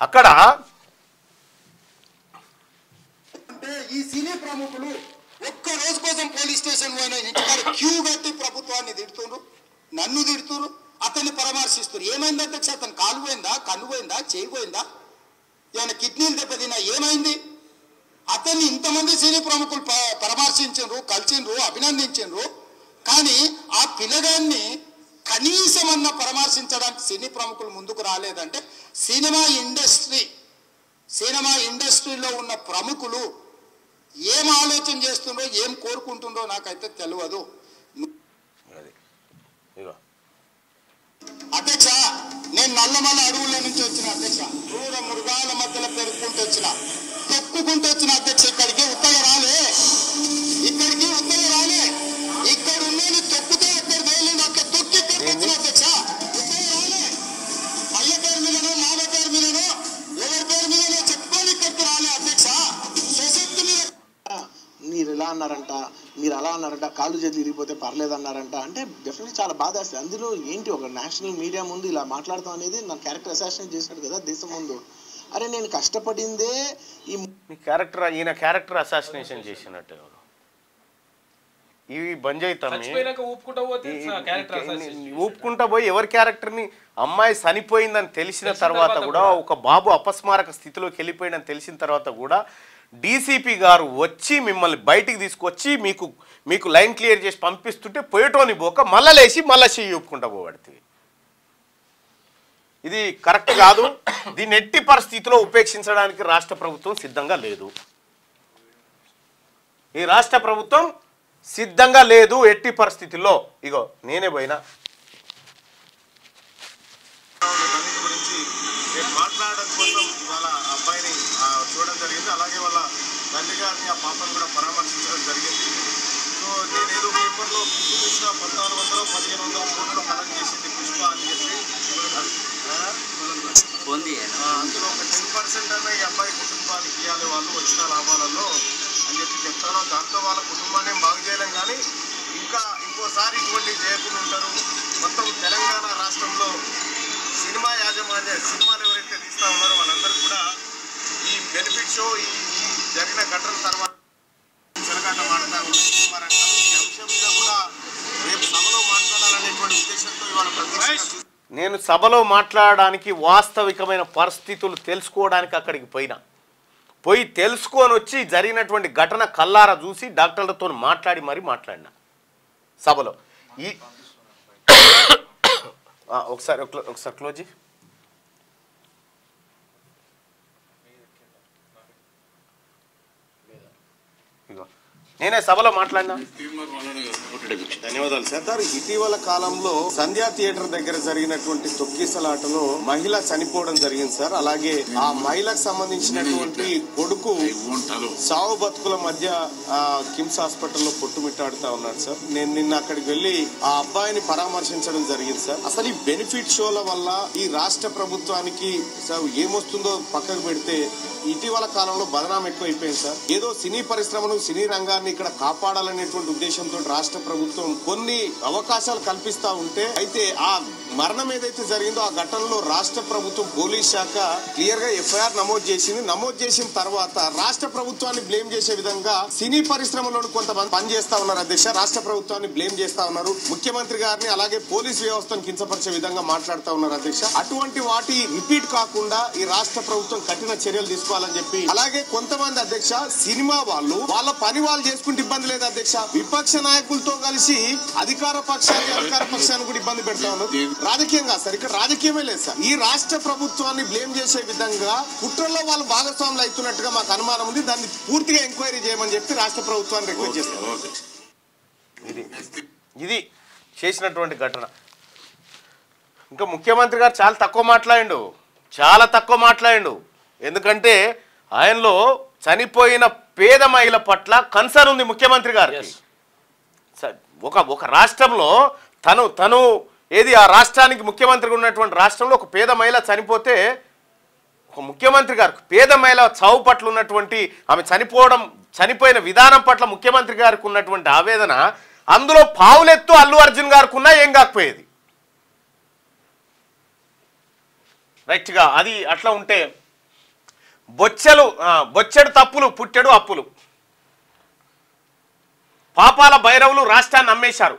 అక్కడ? అంటే ఈ సినీ ప్రముఖులు ఒక్క రోజు కోసం పోలీస్ స్టేషన్ పోయిన ఇంటికాడ క్యూ కట్టి ప్రభుత్వాన్ని తిడుతుండ్రు, నన్ను తిడుతున్నారు, అతన్ని పరామర్శిస్తారు. ఏమైంది అధ్యక్ష? అతను కాలు పోయిందా, కన్ను పోయిందా, చేయి పోయిందా, ఏమైనా కిడ్నీలు దెబ్బతిన్నా, ఏమైంది? అతన్ని ఇంతమంది సినీ ప్రముఖులు పరామర్శించరు, కలిసిండ్రు, అభినందించరు. కానీ ఆ పిల్లగాన్ని కనీసం అన్న పరామర్శించడానికి సినీ ప్రముఖులు ముందుకు రాలేదంటే సినిమా ఇండస్ట్రీలో ఉన్న ప్రముఖులు ఏం ఆలోచన చేస్తుండ్రో, ఏం కోరుకుంటుండ్రో నాకైతే తెలియదు. అధ్యక్ష, నేను నల్లమల్ల అడవుల నుంచి వచ్చిన అధ్యక్ష, క్రూర మృగాల మధ్యలో పెరుగుకుంటూ వచ్చిన, తొక్కుకుంటూ వచ్చిన అధ్యక్ష. ఇక్కడికి ఉత్తగా రాలే, ఇక్కడ ఉన్నది తొక్కితే ఇక్కడ వేయలేదు, అట్లా తొక్కి ఇక్కడికి వచ్చిన అధ్యక్ష. ఉత్తగా రాలే, అయ్య పేరు మీదనో మామ పేరు మీదనో ఎవరి పేరు మీదనో చెప్పుకొని ఇక్కడికి రాలే అధ్యక్ష. సొసైటీ మీద మీరు ఇలా అన్నారంట, మీరు అలా అన్నారంట, కాళ్ళు చేతులు ఇరిగిపోతే పర్లేదు అన్నారంట అంటే డెఫినెట్లీ చాలా బాధ వేస్తుంది. అందులో ఏంటి, ఒక నేషనల్ మీడియా ముందు ఇలా మాట్లాడతాం అనేది నా క్యారెక్టర్ అసాసినేట్ చేశాడు కదా దేశం ముందు. అరే నేను కష్టపడిందే ఈ ఈయన క్యారెక్టర్ అసాసినేషన్ చేసినట్టు. ఇవి బంద్ అవుతాయి, ఊపుకుంటా పోయి ఎవరి క్యారెక్టర్ని, అమ్మాయి చనిపోయిందని తెలిసిన తర్వాత కూడా, ఒక బాబు అపస్మారక స్థితిలోకి వెళ్ళిపోయిందని తెలిసిన తర్వాత కూడా డీసీపీ గారు వచ్చి మిమ్మల్ని బయటికి తీసుకొచ్చి మీకు లైన్ క్లియర్ చేసి పంపిస్తుంటే పోయేటోని పోక మళ్ళా లేచి మళ్ళా చెయ్యి ఒప్పుకుంటా పోబడుతుంది. ఇది కరెక్ట్ కాదు. దీన్ని ఎట్టి పరిస్థితిలో ఉపేక్షించడానికి రాష్ట్ర ప్రభుత్వం సిద్ధంగా లేదు. ఈ రాష్ట్ర ప్రభుత్వం సిద్ధంగా లేదు ఎట్టి పరిస్థితుల్లో. ఇగో నేనే పోయినా మాట్లాడడం కోసం వాళ్ళ అబ్బాయిని చూడడం జరిగింది. అలాగే వాళ్ళ తండ్రి గారిని, ఆ పాపను కూడా పరామర్శించడం జరిగింది. సో నేనేదో పేపర్లో చూసిన 1400-1500 కోట్లు కలెక్ట్ చేసింది పుష్ప అని చెప్పి, అందులో ఒక 10% అన్న ఈ అబ్బాయి కుటుంబానికి ఇవ్వాలి వాళ్ళు వచ్చిన లాభాలలో అని చెప్పి చెప్తాను. దాంతో వాళ్ళ కుటుంబాన్ని బాగు చేయలేం, కానీ ఇంకోసారి ఇటువంటివి చేయకుండా ఉంటారు. మొత్తం తెలంగాణ రాష్ట్రంలో సినిమా సినిమాలు ఎవరైతే తీస్తా ఉన్నారో వాళ్ళందరూ కూడా ఈ బెనిఫిట్ షో, ఈ జరిగిన ఘటన తర్వాత చెలగాట మాడతా ఉన్నాయి. ఈ అంశం మీద కూడా రేపు సభలో మాట్లాడాలనేటువంటి ఉద్దేశంతో ఇవాళ నేను సభలో మాట్లాడడానికి, వాస్తవికమైన పరిస్థితులు తెలుసుకోవడానికి అక్కడికి పోయి తెలుసుకొని వచ్చి జరిగినటువంటి ఘటన కల్లారా చూసి డాక్టర్లతో మాట్లాడినా సభలో. ఈ ఒకసారి క్లోజ్. ఇగో నేనే సభలో మాట్లాడినా. ధన్యవాదాలు సార్. ఇటీవల కాలంలో సంధ్యా థియేటర్ దగ్గర జరిగినటువంటి తొక్కిసలాటలో మహిళ చనిపోవడం జరిగింది సార్. అలాగే ఆ మహిళకు సంబంధించినటువంటి కొడుకు సావు బతుకుల మధ్య కిమ్స్ హాస్పిటల్లో పొట్టుమిట్టాడుతా ఉన్నాడు సార్. నేను నిన్న అక్కడికి వెళ్లి ఆ అబ్బాయిని పరామర్శించడం జరిగింది సార్. అసలు ఈ బెనిఫిట్ షోల వల్ల ఈ రాష్ట్ర ప్రభుత్వానికి ఏమొస్తుందో పక్కకు పెడితే ఇటీవల కాలంలో బదనాం ఎక్కువైపోయింది సార్. ఏదో సినీ పరిశ్రమను, సినీ రంగాన్ని ఇక్కడ కాపాడాలనేటువంటి ఉద్దేశంతో రాష్ట్ర ప్రభుత్వం కొన్ని అవకాశాలు కల్పిస్తా ఉంటే, అయితే ఆ మరణం ఏదైతే జరిగిందో ఆ ఘటనలో రాష్ట్ర ప్రభుత్వం పోలీస్ శాఖ క్లియర్ గా ఎఫ్ఐఆర్ నమోదు చేసిన తర్వాత రాష్ట్ర ప్రభుత్వాన్ని బ్లేమ్ చేసే విధంగా సినీ పరిశ్రమలో కొంతమంది పనిచేస్తా ఉన్నారు అధ్యక్ష. రాష్ట్ర ప్రభుత్వాన్ని బ్లేమ్ చేస్తా ఉన్నారు, ముఖ్యమంత్రి గారిని అలాగే పోలీస్ వ్యవస్థను కించపరిచే విధంగా మాట్లాడుతా ఉన్నారు అధ్యక్ష. అటువంటి వాటి రిపీట్ కాకుండా ఈ రాష్ట్ర ప్రభుత్వం కఠిన చర్యలు తీసుకోవాలని చెప్పి, అలాగే కొంతమంది అధ్యక్ష సినిమా వాళ్ళు వాళ్ళ పని వాళ్ళు చేసుకుంటే ఇబ్బంది లేదు అధ్యక్ష, విపక్ష నాయకులతో కలిసి అధికార పక్షాన్ని కూడా ఇబ్బంది పెడతా ఉన్నారు. రాజకీయంగా సార్, ఇక్కడ రాజకీయమే లేదు సార్. ఈ రాష్ట్ర ప్రభుత్వాన్ని బ్లేమ్ చేసే విధంగా కుట్రలో వాళ్ళు భాగస్వాములు అవుతున్నట్టుగా మాకు అనుమానం ఉంది. దాన్ని పూర్తిగా ఎంక్వైరీ చేయమని చెప్పి రాష్ట్ర ప్రభుత్వాన్ని రిక్వెస్ట్ చేస్తాం. ఇది చేసినటువంటి ఘటన. ఇంకా ముఖ్యమంత్రి గారు చాలా తక్కువ మాట్లాడిండు ఎందుకంటే ఆయనలో చనిపోయిన పేద మహిళ పట్ల కన్సర్న్ ఉంది ముఖ్యమంత్రి గారికి. ఒక రాష్ట్రంలో తను ఏది ఆ రాష్ట్రానికి ముఖ్యమంత్రిగా ఉన్నటువంటి రాష్ట్రంలో ఒక పేద మహిళ చనిపోతే ఒక ముఖ్యమంత్రి గారికి పేద మహిళ చావు పట్ల ఉన్నటువంటి ఆమె చనిపోయిన విధానం పట్ల ముఖ్యమంత్రి గారికి ఉన్నటువంటి ఆవేదన అందులో పావులెత్తు అల్లు అర్జున్ గారికి ఉన్నా ఏం కాకపోయేది. రైట్గా అది అట్లా ఉంటే బొచ్చెడు తప్పులు పుట్టెడు అప్పులు. పాపాల భైరవులు రాష్ట్రాన్ని అమ్మేశారు.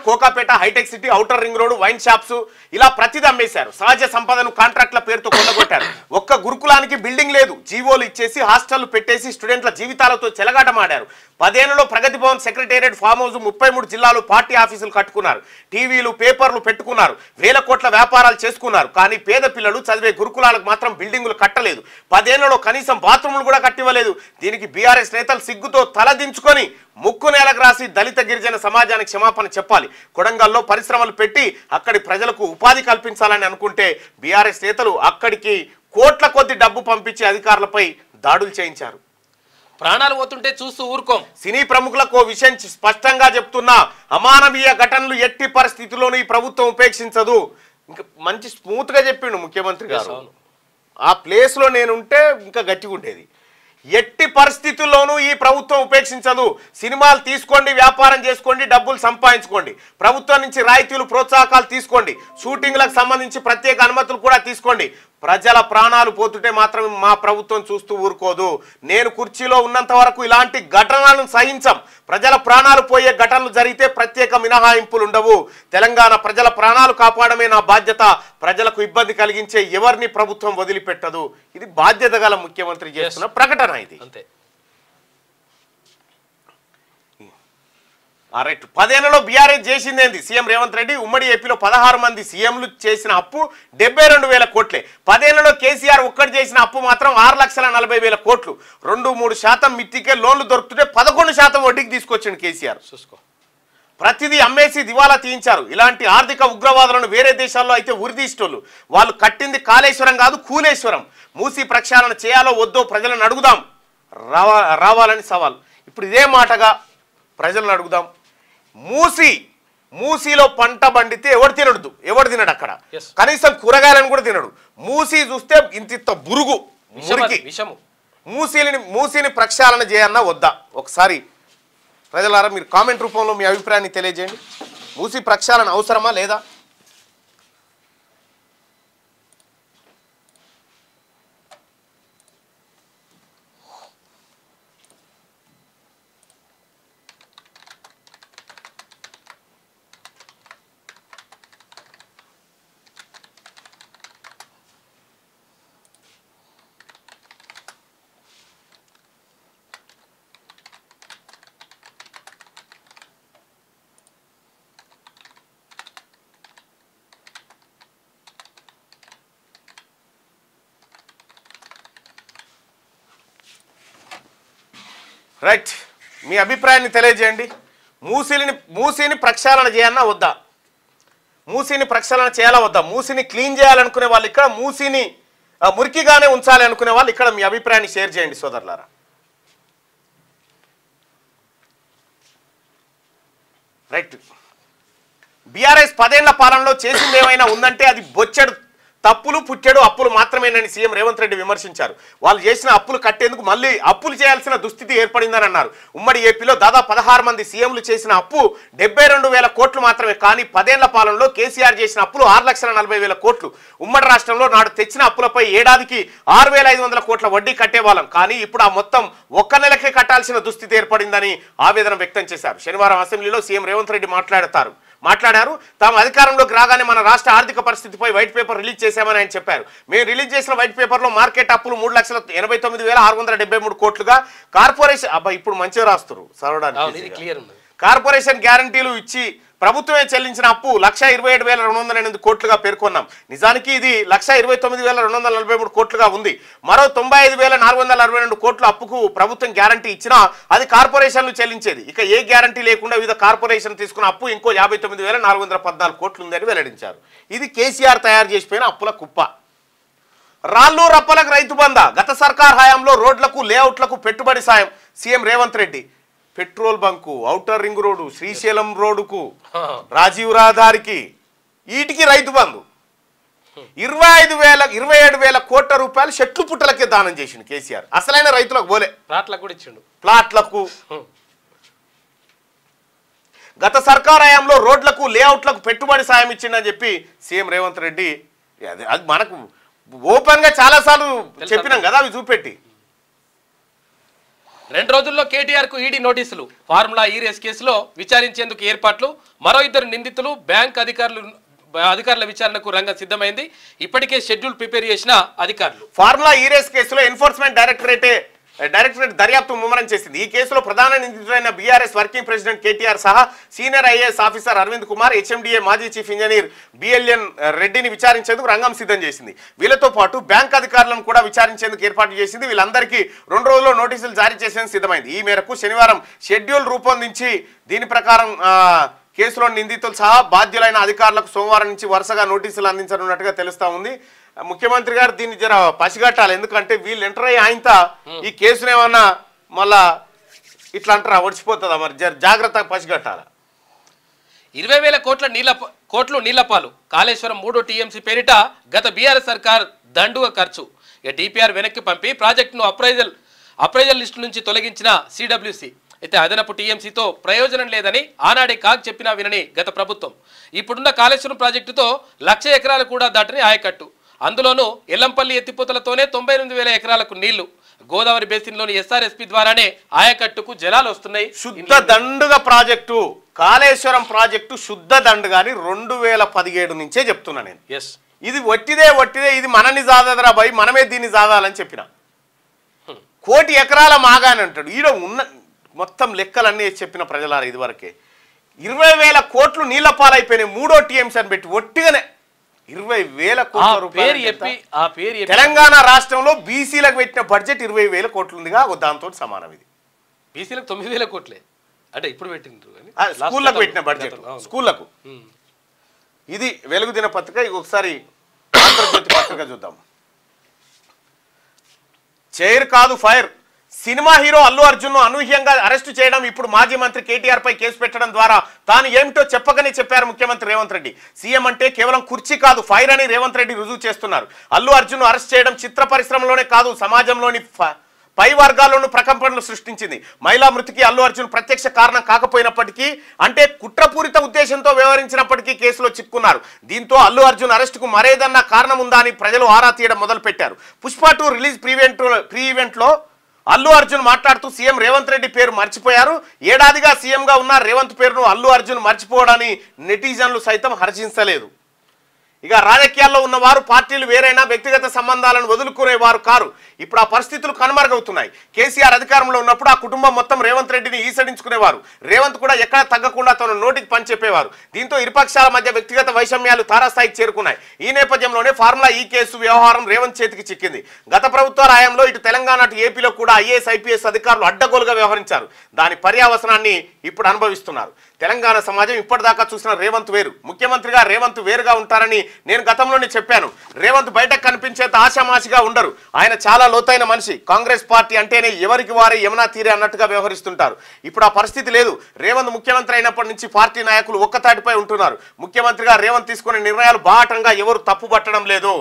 Kokapet, Hitec City, outer ring road, wine shops ఇలా ప్రతిదీ అమ్మేశారు. సహజ సంపదను కాంట్రాక్ట్ల పేరుతో కొల్లగొట్టారు. ఒక్క గురుకులానికి బిల్డింగ్ లేదు, జీవోలు ఇచ్చేసి హాస్టళ్లు పెట్టేసి స్టూడెంట్ల జీవితాలతో చెలగాటమాడారు. 10 ఏళ్లలో ప్రగతి భవన్, సెక్రటేరియట్, ఫామ్ హౌస్, 33 జిల్లాలు పార్టీ ఆఫీసులు కట్టుకున్నారు. టీవీలు, పేపర్లు పెట్టుకున్నారు. వేల కోట్ల వ్యాపారాలు చేసుకున్నారు. కానీ పేద పిల్లలు చదివే గురుకులాలకు మాత్రం బిల్డింగులు కట్టలేదు. 10 ఏళ్లలో కనీసం బాత్రూములు కూడా కట్టివ్వలేదు. దీనికి బీఆర్ఎస్ నేతలు సిగ్గుతో తలదించుకొని ముక్కు నేలకు రాసి దళిత గిరిజన సమాజానికి క్షమాపణ చెప్పాలి. కొడంగల్లో పరిశ్రమలు పెట్టి అక్కడి ప్రజలకు ఉపాధి కల్పించాలని అనుకుంటే బీఆర్ఎస్ నేతలు అక్కడికి కోట్ల కొద్ది డబ్బు పంపించి అధికారులపై దాడులు చేయించారు. ప్రాణాలు పోతుంటే చూస్తూ ఊరుకోం. సినీ ప్రముఖులకు విషయం స్పష్టంగా చెప్తున్నా, అమానవీయ ఘటనలు ఎట్టి పరిస్థితుల్లోనూ ఈ ప్రభుత్వం ఉపేక్షించదు. ఇంకా మంచి స్మూత్ గా చెప్పిండు ముఖ్యమంత్రి గారు. ఆ ప్లేస్ లో నేనుంటే ఇంకా గట్టిగా ఉండేది. ఎట్టి పరిస్థితుల్లోనూ ఈ ప్రభుత్వం ఉపేక్షించదు. సినిమాలు తీసుకోండి, వ్యాపారం చేసుకోండి, డబ్బులు సంపాదించుకోండి, ప్రభుత్వం నుంచి రాయితీలు, ప్రోత్సాహకాలు తీసుకోండి, షూటింగ్లకు సంబంధించి ప్రత్యేక అనుమతులు కూడా తీసుకోండి. ప్రజల ప్రాణాలు పోతుంటే మాత్రం మా ప్రభుత్వం చూస్తూ ఊరుకోదు. నేను కుర్చీలో ఉన్నంత వరకు ఇలాంటి ఘటనలను సహించం. ప్రజల ప్రాణాలు పోయే ఘటనలు జరిగితే ప్రత్యేక మినహాయింపులు ఉండవు. తెలంగాణ ప్రజల ప్రాణాలు కాపాడమే నా బాధ్యత. ప్రజలకు ఇబ్బంది కలిగించే ఎవరిని ప్రభుత్వం వదిలిపెట్టదు. ఇది బాధ్యత గల ముఖ్యమంత్రి చేస్తున్న ప్రకటన. ఇది అంతే. 10 ఏళ్లలో బీఆర్ఎస్ చేసిందేంది? సీఎం రేవంత్ రెడ్డి ఉమ్మడి ఏపీలో 16 మంది సీఎంలు చేసిన అప్పు 72,000 కోట్లే. 10 ఏళ్లలో కేసీఆర్ ఒక్కటి చేసిన అప్పు మాత్రం 6,40,000 కోట్లు. 2-3% మిత్తికే లోన్లు దొరుకుతుంటే 11% వడ్డీకి తీసుకొచ్చిండు కేసీఆర్. చూసుకో. ప్రతిదీ అమ్మేసి దివాలా తీయించారు. ఇలాంటి ఆర్థిక ఉగ్రవాదులను వేరే దేశాల్లో అయితే ఉరిదీష్టోళ్ళు. వాళ్ళు కట్టింది కాళేశ్వరం కాదు, కూలేశ్వరం. మూసీ ప్రక్షాళన చేయాలో వద్దో ప్రజలను అడుగుదాం, రావాలని సవాల్. ఇప్పుడు ఇదే మాటగా ప్రజలను అడుగుదాం. మూసీలో పంట పండితే ఎవడు తినడు అక్కడ. కనీసం కూరగాయలను కూడా తినడు. మూసీ చూస్తే ఇంత బురుగు విషము. మూసీని ప్రక్షాళన చేయన్నా వద్దా? ఒకసారి ప్రజలారా మీరు కామెంట్ రూపంలో మీ అభిప్రాయాన్ని తెలియజేయండి. మూసీ ప్రక్షాళన అవసరమా లేదా? రైట్, మీ అభిప్రాయాన్ని తెలియజేయండి. మూసీని ప్రక్షాళన చేయాలన్నా వద్దా? మూసీని ప్రక్షాళన చేయాలా వద్దా? మూసీని క్లీన్ చేయాలనుకునే వాళ్ళు ఇక్కడ, మూసీని మురికిగానే ఉంచాలి అనుకునే వాళ్ళు ఇక్కడ మీ అభిప్రాయాన్ని షేర్ చేయండి సోదరులారా. రైట్, బీఆర్ఎస్ 10 ఏళ్ల పాలనలో చేసింది ఏమైనా ఉందంటే అది బొచ్చెడు తప్పులు పుట్టెడు అప్పులు మాత్రమేనని సీఎం రేవంత్ రెడ్డి విమర్శించారు. వాళ్ళు చేసిన అప్పులు కట్టేందుకు మళ్ళీ అప్పులు చేయాల్సిన దుస్థితి ఏర్పడిందని అన్నారు. ఉమ్మడి ఏపీలో దాదాపు 16 మంది సీఎంలు చేసిన అప్పు 72,000 కోట్లు మాత్రమే. కానీ 10 ఏళ్ల పాలనలో కేసీఆర్ చేసిన అప్పులు 6,40,000 కోట్లు. ఉమ్మడి రాష్ట్రంలో నాడు తెచ్చిన అప్పులపై ఏడాదికి 6,500 కోట్ల వడ్డీ కట్టేవాళ్ళం. కానీ ఇప్పుడు ఆ మొత్తం ఒక్క నెలకే కట్టాల్సిన దుస్థితి ఏర్పడిందని ఆవేదన వ్యక్తం చేశారు. శనివారం అసెంబ్లీలో సీఎం రేవంత్ రెడ్డి మాట్లాడారు. తాము అధికారంలోకి రాగానే మన రాష్ట్ర ఆర్థిక పరిస్థితిపై వైట్ పేపర్ రిలీజ్ చేశామని ఆయన చెప్పారు. మేము రిలీజ్ చేసిన వైట్ పేపర్లో మార్కెట్ అప్పులు 3,89,673 కోట్లుగా, కార్పొరేషన్ ఇప్పుడు మంచిగా రాస్తారు చదవడానికి, కార్పొరేషన్ గ్యారంటీలు ఇచ్చి ప్రభుత్వమే చెల్లించిన అప్పు 1,27,208 కోట్లుగా పేర్కొన్నాం. నిజానికి ఇది 1,29,243 కోట్లుగా ఉంది. మరో 95,462 కోట్ల అప్పుకు ప్రభుత్వం గ్యారంటీ ఇచ్చినా అది కార్పొరేషన్లు చెల్లించేది. ఇక ఏ గ్యారంటీ లేకుండా వివిధ కార్పొరేషన్ తీసుకున్న అప్పు ఇంకో 59,414 కోట్లు ఉందని వెల్లడించారు. ఇది కేసీఆర్ తయారు చేసిపోయిన అప్పుల కుప్ప. రాళ్ళు రప్పలకు రైతు బంధ. గత సర్కార్ హయాంలో రోడ్లకు లేఅవుట్లకు పెట్టుబడి సాయం. CM Revanth Reddy petrol bunk, outer ring road, Srisailam రోడ్డుకు, రాజీవ్ రహదారికి, వీటికి రైతు బంధు 27,000 కోట్ల రూపాయలు చెట్లు పుట్టలకే దానం చేసిండు కేసీఆర్. అసలైన రైతులకు పోలే, ప్లాట్లకు కూడా ఇచ్చిండు. ప్లాట్లకు. గత సర్కార్ హయాంలో రోడ్లకు లేఅవుట్లకు పెట్టుబడి సాయం ఇచ్చిండని చెప్పి సీఎం రేవంత్ రెడ్డి అది మనకు ఓపెన్ గా చాలా సార్లు చెప్పినాం కదా, అవి చూపెట్టి. 2 రోజుల్లో కేటీఆర్ కు ఈడీ నోటీసులు. ఫార్ములా ఈ రేస్ కేసులో విచారించేందుకు ఏర్పాట్లు. మరో 2 నిందితులు, బ్యాంక్ అధికారుల విచారణకు రంగం సిద్ధమైంది. ఇప్పటికే షెడ్యూల్ ప్రిపేర్ చేసిన అధికారులు. ఫార్ములా ఈ రేస్ కేసులో ఎన్ఫోర్స్మెంట్ డైరెక్టరేట్ దర్యాప్తు ముమ్మరం చేసింది. ఈ కేసులో ప్రధాన నిందితుడైన బీఆర్ఎస్ వర్కింగ్ ప్రెసిడెంట్ కేటీఆర్ సహా senior IAS officer Aravind Kumar, HMDA మాజీ చీఫ్ ఇంజనీర్ బిఎల్ఎన్ రెడ్డిని విచారించేందుకు రంగం సిద్ధం చేసింది. వీళ్ళతో పాటు బ్యాంక్ అధికారులను కూడా విచారించేందుకు ఏర్పాటు చేసింది. వీళ్ళందరికీ 2 రోజుల్లో నోటీసులు జారీ చేసేందుకు సిద్ధమైంది. ఈ మేరకు శనివారం షెడ్యూల్ రూపొందించి దీని ప్రకారం కేసులో నిందితులు సహా బాధ్యులైన అధికారులకు సోమవారం నుంచి వరుసగా నోటీసులు అందించనున్నట్టుగా తెలుస్తా ఉంది. ముఖ్యమంత్రి గారు దీన్ని జర పసిగట్టాలి. ఎందుకంటే వీళ్ళు ఎంటర్ అయ్యి ఆయనతో ఈ కేసును ఏమన్నా మళ్ళా ఇట్లా అంటారా ఒడిచిపోతుందా, మరి జాగ్రత్తగా పసిగట్టాలి. 20,000 కోట్లు నీళ్లపాలు. కాళేశ్వరం 3వ టీఎంసీ పేరిట గత బీఆర్ఎస్ సర్కార్ దండుగా ఖర్చు. ఇక డిపిఆర్ వెనక్కి పంపి ప్రాజెక్టును అప్రైజల్ లిస్టు నుంచి తొలగించిన సిడబ్ల్యూసి. అయితే అదనపు టీఎంసీతో ప్రయోజనం లేదని ఆనాడే కాగ్ చెప్పినా వినని గత ప్రభుత్వం. ఇప్పుడున్న కాళేశ్వరం ప్రాజెక్టుతో 1,00,000 ఎకరాలు కూడా దాటని ఆయకట్టు. అందులోనూ ఎల్లంపల్లి ఎత్తిపోతలతోనే 98,000 ఎకరాలకు నీళ్లు. గోదావరి బేసిన్లోని ఎస్ఆర్ఎస్పి ద్వారానే ఆయకట్టుకు జలాలు వస్తున్నాయి. శుద్ధ దండుగా ప్రాజెక్టు కాళేశ్వరం ప్రాజెక్టు శుద్ధ దండుగాని 2017 నుంచే చెప్తున్నా నేను. ఇది వట్టిదే ఇది మనని జాదాదరా భయ్, మనమే దీన్ని జాదాలని చెప్పిన. 1 కోటి ఎకరాల మాగాని అంటాడు. ఈడ ఉన్న మొత్తం లెక్కలన్నీ చెప్పిన ప్రజలారా ఇదివరకే 20,000 కోట్లు నీళ్ల పాలైపోయినాయి. 3వ టీఎంసీ అని పెట్టి ఒట్టిగానే 20,000 కోట్ల రూపాయలు. తెలంగాణ రాష్ట్రంలో బీసీలకు పెట్టిన బడ్జెట్ 20,000 కోట్లు ఉందిగా, దాంతో సమానం. ఇది బీసీలకు 9,000 కోట్లే అంటే ఇప్పుడు పెట్టిండ్రు, స్కూళ్ళకు పెట్టిన బడ్జెట్ స్కూళ్లకు. ఇది వెలుగు దినపత్రిక. ఒకసారి ఆంధ్రజ్యోతి పత్రిక చూద్దాం. చైర్ కాదు fire. Cinema hero Allu Arjun ను అనూహ్యంగా అరెస్టు చేయడం, ఇప్పుడు మాజీ మంత్రి కేటీఆర్ పై కేసు పెట్టడం ద్వారా తాను ఏమిటో చెప్పకనే చెప్పారు ముఖ్యమంత్రి రేవంత్ రెడ్డి. సీఎం అంటే కేవలం కుర్చీ కాదు, ఫైర్ అని రేవంత్ రెడ్డి రుజువు చేస్తున్నారు. అల్లు అర్జున్ ను అరెస్ట్ చేయడం చిత్ర పరిశ్రమలోనే కాదు, సమాజంలోని పై వర్గాల్లోనూ ప్రకంపనలు సృష్టించింది. మహిళా మృతికి అల్లు అర్జున్ ప్రత్యక్ష కారణం కాకపోయినప్పటికీ, అంటే కుట్రపూరిత ఉద్దేశంతో వ్యవహరించినప్పటికీ కేసులో చిక్కున్నారు. దీంతో అల్లు అర్జున్ అరెస్టుకు మరేదన్నా కారణం ఉందా అని ప్రజలు ఆరా తీయడం మొదలుపెట్టారు. పుష్ప 2 రిలీజ్ ప్రీ ఈవెంట్లో అల్లు అర్జున్ మాట్లాడుతూ సీఎం రేవంత్ రెడ్డి పేరు మర్చిపోయారు. ఏడాదిగా సీఎంగా ఉన్న రేవంత్ పేరును అల్లు అర్జున్ మర్చిపోవడాన్ని నెటిజన్లు సైతం హర్షించలేదు. ఇక రాజకీయాల్లో ఉన్నవారు పార్టీలు వేరైనా వ్యక్తిగత సంబంధాలను వదులుకునేవారు కారు. ఇప్పుడు ఆ పరిస్థితులు కనుమరుగవుతున్నాయి. కేసీఆర్ అధికారంలో ఉన్నప్పుడు ఆ కుటుంబం మొత్తం రేవంత్ రెడ్డిని ఈసడించుకునేవారు. రేవంత్ కూడా ఎక్కడ తగ్గకుండా తన నోటికి పని చెప్పేవారు. దీంతో ఇరుపక్షాల మధ్య వ్యక్తిగత వైషమ్యాలు తారాస్థాయికి చేరుకున్నాయి. ఈ నేపథ్యంలోనే ఫార్ములా ఈ కేసు వ్యవహారం రేవంత్ చేతికి చిక్కింది. గత ప్రభుత్వ హయాంలో ఇటు తెలంగాణ అటు ఏపీలో కూడా ఐఏఎస్ ఐపీఎస్ అధికారులు అడ్డగోలుగా వ్యవహరించారు. దాని పర్యావసనాన్ని ఇప్పుడు అనుభవిస్తున్నారు. తెలంగాణ సమాజం ఇప్పటిదాకా చూసిన రేవంత్ వేరు. ముఖ్యమంత్రిగా రేవంత్ వేరుగా ఉంటారని నేను గతంలోనే చెప్పాను. రేవంత్ బయటకు కనిపించేంత ఆశామాషిగా ఉండరు. ఆయన చాలా లోతైన మనిషి. కాంగ్రెస్ పార్టీ అంటేనే ఎవరికి వారే యమునా తీరే అన్నట్టుగా వ్యవహరిస్తుంటారు. ఇప్పుడు ఆ పరిస్థితి లేదు. రేవంత్ ముఖ్యమంత్రి అయినప్పటి నుంచి పార్టీ నాయకులు ఒక్కతాటిపై ఉంటున్నారు. ముఖ్యమంత్రిగా రేవంత్ తీసుకునే నిర్ణయాలు బాహటంగా ఎవరు తప్పు పట్టడం లేదు.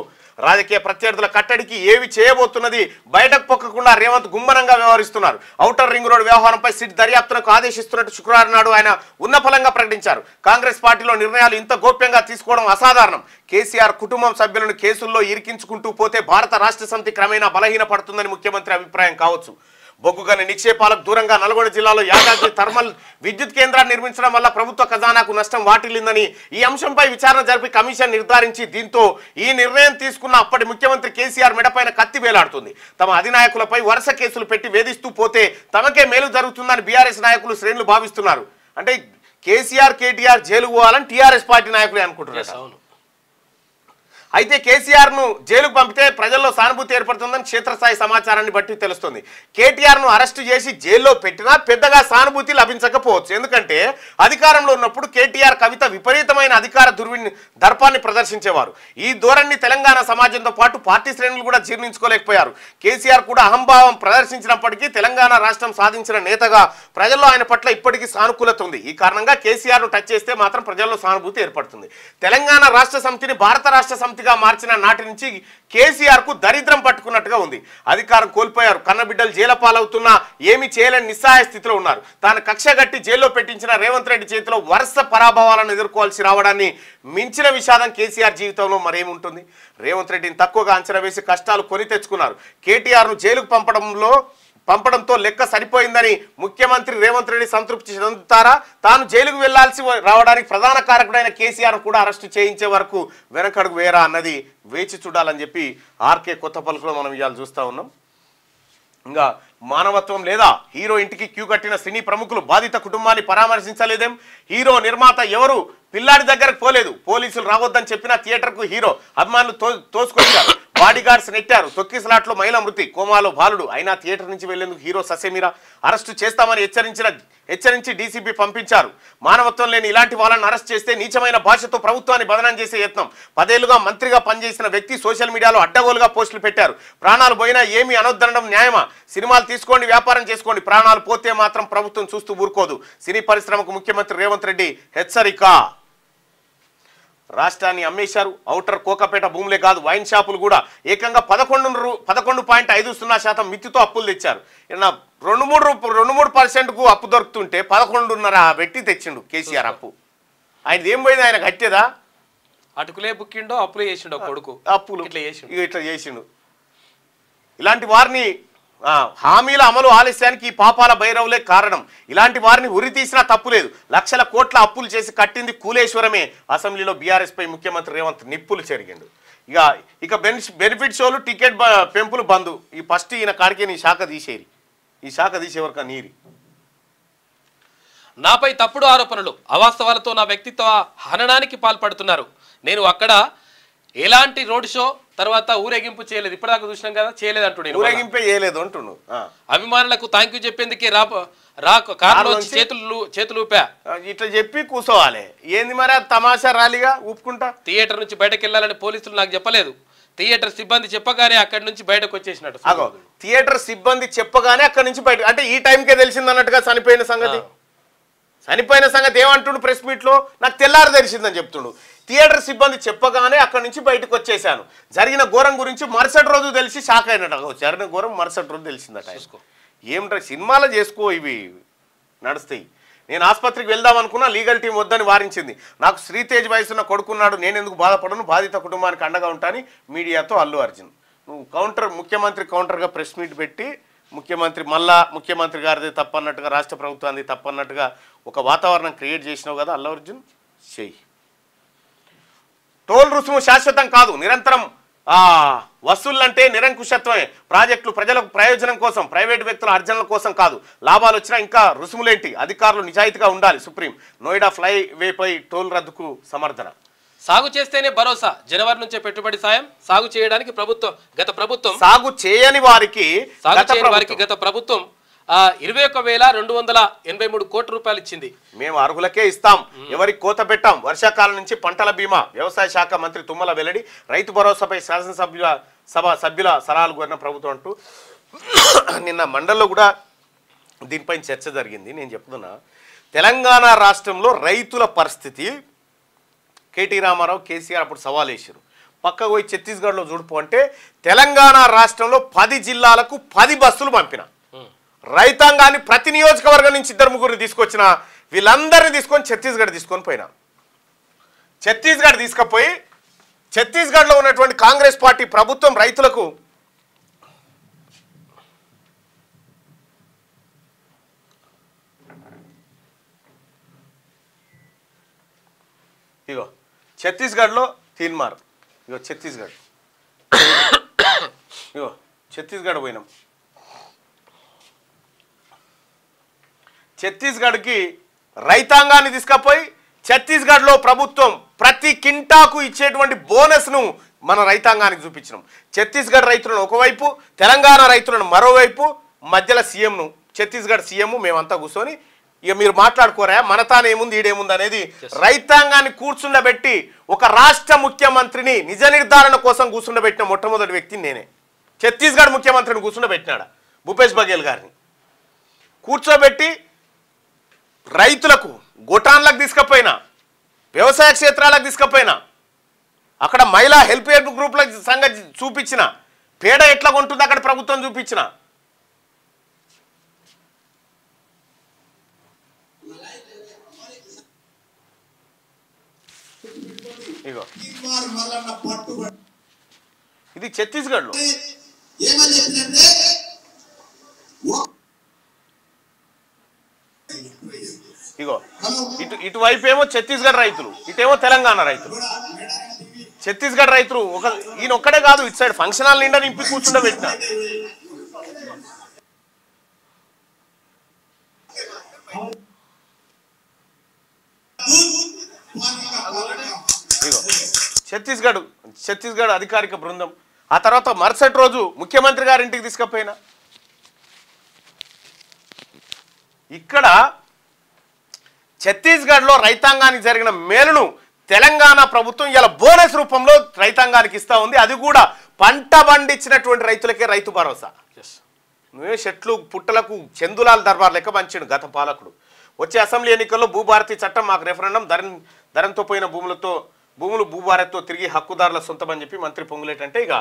రాజకీయ ప్రత్యర్థుల కట్టడికి ఏవి చేయబోతున్నది బయటకు పొక్కకుండా రేవంత్ గుమ్మనంగా వ్యవహరిస్తున్నారు. ఔటర్ రింగ్ రోడ్ వ్యవహారంపై సిట్ దర్యాప్తునకు ఆదేశిస్తున్నట్టు శుక్రవారం నాడు ఆయన ఉన్నఫలంగా ప్రకటించారు. కాంగ్రెస్ పార్టీలో నిర్ణయాలు ఇంత గోప్యంగా తీసుకోవడం అసాధారణం. కేసీఆర్ కుటుంబం సభ్యులను కేసుల్లో ఇరికించుకుంటూ పోతే భారత రాష్ట్ర సమితి క్రమేణా బలహీనపడుతుందని ముఖ్యమంత్రి అభిప్రాయం కావచ్చు. బొగ్గుగని నిక్షేపాలకు దూరంగా నల్గొండ జిల్లాలో యాదాద్రి థర్మల్ విద్యుత్ కేంద్రాన్ని నిర్మించడం వల్ల ప్రభుత్వ ఖజానాకు నష్టం వాటిల్లిందని ఈ అంశంపై విచారణ జరిపి కమిషన్ నిర్ధారించి, దీంతో ఈ నిర్ణయం తీసుకున్న అప్పటి ముఖ్యమంత్రి కేసీఆర్ మెడపైన కత్తి వేలాడుతుంది. తమ అధినాయకులపై వరుస కేసులు పెట్టి వేధిస్తూ పోతే తమకే మేలు జరుగుతుందని బీఆర్ఎస్ నాయకులు శ్రేణులు భావిస్తున్నారు. అంటే కేసీఆర్ కేటీఆర్ జైలుకు పోవాలని టీఆర్ఎస్ పార్టీ నాయకులే అనుకుంటున్నారు. అవును. అయితే కేసీఆర్ను జైలుకు పంపితే ప్రజల్లో సానుభూతి ఏర్పడుతుందని క్షేత్రస్థాయి సమాచారాన్ని బట్టి తెలుస్తుంది. కేటీఆర్ను అరెస్టు చేసి జైల్లో పెట్టినా పెద్దగా సానుభూతి లభించకపోవచ్చు. ఎందుకంటే అధికారంలో ఉన్నప్పుడు కేటీఆర్ కవిత విపరీతమైన అధికార దర్పాన్ని ప్రదర్శించేవారు. ఈ ధోరణిని తెలంగాణ సమాజంతో పాటు పార్టీ శ్రేణులు కూడా జీర్ణించుకోలేకపోయారు. కేసీఆర్ కూడా అహంభావం ప్రదర్శించినప్పటికీ తెలంగాణ రాష్ట్రం సాధించిన నేతగా ప్రజల్లో ఆయన పట్ల ఇప్పటికీ సానుకూలత ఉంది. ఈ కారణంగా కేసీఆర్ను టచ్ చేస్తే మాత్రం ప్రజల్లో సానుభూతి ఏర్పడుతుంది. తెలంగాణ రాష్ట్ర సమితిని భారత రాష్ట్ర సమితి మార్చిన నాటి నుంచి కేసీఆర్ కు దరిద్రం పట్టుకున్నట్టుగా ఉంది. అధికారం కోల్పోయారు. కన్నబిడ్డలు జైల పాలవుతున్నా ఏమీ చేయలేని నిస్సహాయ స్థితిలో ఉన్నారు. తాను కక్షగట్టి జైల్లో పెట్టించిన రేవంత్ రెడ్డి చేతిలో వరుస పరాభవాలను ఎదుర్కోవాల్సి రావడాన్ని మించిన విషాదం కేసీఆర్ జీవితంలో మరేముంటుంది. రేవంత్ రెడ్డిని తక్కువగా అంచనా వేసి కష్టాలు కొని తెచ్చుకున్నారు. కేటీఆర్ను జైలుకు పంపడంతో లెక్క సరిపోయిందని ముఖ్యమంత్రి రేవంత్ రెడ్డి సంతృప్తి చెందుతారా? తాను జైలుకు వెళ్లాల్సి రావడానికి ప్రధాన కారకుడైన కేసీఆర్ కూడా అరెస్టు చేయించే వరకు వెనకడుగు వేరా అన్నది వేచి చూడాలని చెప్పి ఆర్కే కొత్త పలుకులో మనం ఇవాళ చూస్తూ ఉన్నాం. ఇంకా మానవత్వం లేదా? హీరో ఇంటికి క్యూ కట్టిన సినీ ప్రముఖులు బాధిత కుటుంబాన్ని పరామర్శించలేదేం? హీరో నిర్మాత ఎవరు పిల్లాడి దగ్గరకు పోలేదు. పోలీసులు రావద్దని చెప్పిన థియేటర్కు హీరో అభిమానులు తోసుకొచ్చారు. బాడీగార్డ్స్ నెట్టారు. తొక్కిసలాట్లో మహిళ మృతి, కోమాలో బాలుడు. అయినా థియేటర్ నుంచి వెళ్లేందుకు హీరో ససేమిరా అరెస్టు చేస్తామని హెచ్చరించి డీసీపీ పంపించారు. మానవత్వం లేని ఇలాంటి వాళ్ళని అరెస్ట్ చేస్తే నీచమైన భాషతో ప్రభుత్వాన్ని బదనాం చేసే యత్నం. 10 ఏళ్లుగా మంత్రిగా పనిచేసిన వ్యక్తి సోషల్ మీడియాలో అడ్డగోలుగా పోస్టులు పెట్టారు. ప్రాణాలు పోయినా ఏమీ అనొద్దనడం న్యాయమా? సినిమాలు తీసుకోండి, వ్యాపారం చేసుకోండి, ప్రాణాలు పోతే మాత్రం ప్రభుత్వం చూస్తూ ఊరుకోదు. సినీ పరిశ్రమకు ముఖ్యమంత్రి రేవంత్ రెడ్డి హెచ్చరిక. రాష్ట్రాన్ని అమ్మేశారు. ఔటర్ కోకపేట భూములే కాదు, వైన్ షాపులు కూడా ఏకంగా 11.50% మిత్తితో అప్పులు తెచ్చారు. 2-3% అప్పు దొరుకుతుంటే 11.5 పెట్టి తెచ్చిండు కేసీఆర్ అప్పు. ఆయనది ఏం పోయింది? ఆయన కట్టేదా? అటుకులే బుక్కిండో అప్పులే చేసిండో కొడుకు, అప్పులు ఇట్లా చేసిండు. ఇలాంటి వారిని హామీల అమలు ఆలస్యానికి ఈ పాపాల భైరవులే కారణం. ఇలాంటి వారిని ఉరి తీసినా తప్పు లేదు. లక్షల కోట్ల అప్పులు చేసి కట్టింది కూలేశ్వరమే. అసెంబ్లీలో బీఆర్ఎస్ పై ముఖ్యమంత్రి రేవంత్ నిప్పులు చెరిగిండు. ఇక బెనిఫిట్ షోలు, టికెట్ పెంపులు బంద్. ఈ ఫస్ట్ ఈయన కాడికే నీ శాఖ తీసేరి. ఈ శాఖ తీసేవరక నీరి. నాపై తప్పుడు ఆరోపణలు, అవాస్తవాలతో నా వ్యక్తిత్వ హననానికి పాల్పడుతున్నారు. నేను అక్కడ ఎలాంటి రోడ్ షో తర్వాత ఊరేగింపు చేయలేదు. ఇప్పటిదాకా చూసినాం కదా, చేయలేదు అంటున్నాడు. ఊరేగింపే చేయలేదు అంటున్నాడు. అభిమానులకు థ్యాంక్ యూ చెప్పేందుకే కారులో చేతులు ఊపా. ఇట్లా చెప్పి కూర్చోవాలి. ఏంది మరి తమాషా ర్యాలీగా ఊపుకుంటా? థియేటర్ నుంచి బయటకు వెళ్ళాలని పోలీసులు నాకు చెప్పలేదు. థియేటర్ సిబ్బంది చెప్పగానే అక్కడి నుంచి బయటకు వచ్చేసినట్టు. అగో థియేటర్ సిబ్బంది చెప్పగానే అక్కడి నుంచి బయట, అంటే ఈ టైంకే తెలిసింది అన్నట్టుగా చనిపోయిన సంగతి ఏమంటుండు ప్రెస్ మీట్ లో? నాకు తెల్లారి తెలిసిందని చెప్తుండు. థియేటర్ సిబ్బంది చెప్పగానే అక్కడి నుంచి బయటకు వచ్చేసాను. జరిగిన ఘోరం గురించి మరుసటి రోజు తెలిసి షాక్ అయినట్టు. జరిగిన ఘోరం మరుసటి రోజు తెలిసిందట. ఏమిటో సినిమాలో చేసుకో, ఇవి నడుస్తాయి. నేను ఆసుపత్రికి వెళ్దాం అనుకున్నా, లీగల్ టీం వద్దని వారించింది. నాకు శ్రీతేజ్ వయసున్న కొడుకున్నాడు, నేను ఎందుకు బాధపడను, బాధిత కుటుంబానికి అండగా ఉంటాను మీడియాతో అల్లు అర్జున్. నువ్వు ముఖ్యమంత్రి కౌంటర్గా ప్రెస్ మీట్ పెట్టి ముఖ్యమంత్రి గారిది తప్పన్నట్టుగా, రాష్ట్ర ప్రభుత్వాన్ని తప్పన్నట్టుగా ఒక వాతావరణం క్రియేట్ చేసినావు కదా అల్లు అర్జున్. చెయ్యి. టోల్ రుసుము శాశ్వతం కాదు, నిరంతరం వసూళ్లంటే నిరంకుశత్వమే. ప్రాజెక్టులు ప్రజలకు ప్రయోజనం కోసం, ప్రైవేటు వ్యక్తుల అర్జనల కోసం కాదు. లాభాలు వచ్చినా ఇంకా రుసుములేంటి? అధికారులు నిజాయితీగా ఉండాలి. సుప్రీం. నోయిడా ఫ్లైవేపై టోల్ రద్దుకు సమర్థన. సాగు చేస్తేనే భరోసా. జనవరి నుంచే పెట్టుబడి సాయం. సాగు చేయడానికి గత ప్రభుత్వం సాగు చేయని వారికి గత ప్రభుత్వం 21,283 కోట్ల రూపాయలు ఇచ్చింది. మేము అర్హులకే ఇస్తాం, ఎవరికి కోత పెట్టాం. వర్షాకాలం నుంచి పంటల బీమా. వ్యవసాయ శాఖ మంత్రి తుమ్మల వెల్లడి. రైతు భరోసాపై సభ్యుల సలహాలు కోరిన ప్రభుత్వం అంటూ నిన్న మండలిలో కూడా దీనిపై చర్చ జరిగింది. నేను చెప్తున్నా, తెలంగాణ రాష్ట్రంలో రైతుల పరిస్థితి కేటీ రామారావు, కేసీఆర్ అప్పుడు సవాల్ వేసారు. పక్కకు పోయి ఛత్తీస్గఢ్లో చూడుపు అంటే తెలంగాణ రాష్ట్రంలో 10 జిల్లాలకు 10 బస్సులు పంపిన. రైతాంగాన్ని ప్రతి నియోజకవర్గం నుంచి 2-3 తీసుకొచ్చిన. వీళ్ళందరినీ తీసుకొని ఛత్తీస్గఢ్ తీసుకొని పోయినా. ఛత్తీస్గఢ్ తీసుకుపోయి ఛత్తీస్గఢ్లో ఉన్నటువంటి కాంగ్రెస్ పార్టీ ప్రభుత్వం రైతులకు ఇగో ఛత్తీస్గఢ్లో తీన్మార్, ఇగో ఛత్తీస్గఢ్ పోయినాం. ఛత్తీస్గఢ్కి రైతాంగాన్ని తీసుకుపోయి ఛత్తీస్గఢ్లో ప్రభుత్వం ప్రతి కింటాకు ఇచ్చేటువంటి బోనస్ను మన రైతాంగానికి చూపించినాం. ఛత్తీస్గఢ్ రైతులను ఒకవైపు, తెలంగాణ రైతులను మరోవైపు, మధ్యలో సీఎంను, ఛత్తీస్గఢ్ సీఎం మేమంతా కూర్చొని ఇక మీరు మాట్లాడుకోరా మన తానేముంది ఈడేముంది అనేది రైతాంగాన్ని కూర్చుండబెట్టి ఒక రాష్ట్ర ముఖ్యమంత్రిని నిజ నిర్ధారణ కోసం కూర్చుండబెట్టిన మొట్టమొదటి వ్యక్తి నేనే. ఛత్తీస్గఢ్ ముఖ్యమంత్రిని కూర్చుండబెట్టినాడు భూపేష్ బఘేల్ గారిని. కూర్చోబెట్టి రైతులకు గోటాన్లకు తీసుకపోయినా, వ్యవసాయ క్షేత్రాలకు తీసుకపోయినా, అక్కడ మహిళా హెల్ప్ గ్రూప్ల సంగతి చూపించిన, పేడ ఎట్లా కొంటుంది అక్కడ ప్రభుత్వం చూపించిన. ఇగో ఇది ఛత్తీస్గఢ్లో. ఇగో ఇటువైపు ఏమో ఛత్తీస్గఢ్ రైతులు, ఇటేమో తెలంగాణ రైతులు. ఛత్తీస్గఢ్ రైతులు ఈయన ఒక్కడే కాదు, ఇటు సైడ్ ఫంక్షన్ హాల్ నిండా నింపి కూర్చుండబెట్టిన. ఇగో ఛత్తీస్గఢ్ అధికారిక బృందం. ఆ తర్వాత మరుసటి రోజు ముఖ్యమంత్రి గారి ఇంటికి తీసుకపోయినా. ఇక్కడ ఛత్తీస్గఢ్లో రైతాంగానికి జరిగిన మేలును తెలంగాణ ప్రభుత్వం ఇలా బోనస్ రూపంలో రైతాంగానికి ఇస్తా ఉంది. అది కూడా పంట పండించినటువంటి రైతులకే రైతు భరోసా. నువ్వే చెట్లు పుట్టలకు చందులాల దర్బార్ లెక్క పంచాడు గత పాలకుడు. వచ్చే అసెంబ్లీ ఎన్నికల్లో భూభారతి చట్టం మాకు రెఫరెండం ధరంతో పోయిన భూములు భూభారత్తో తిరిగి హక్కుదారుల సొంతమని చెప్పి మంత్రి పొంగులేటి అంటే ఇక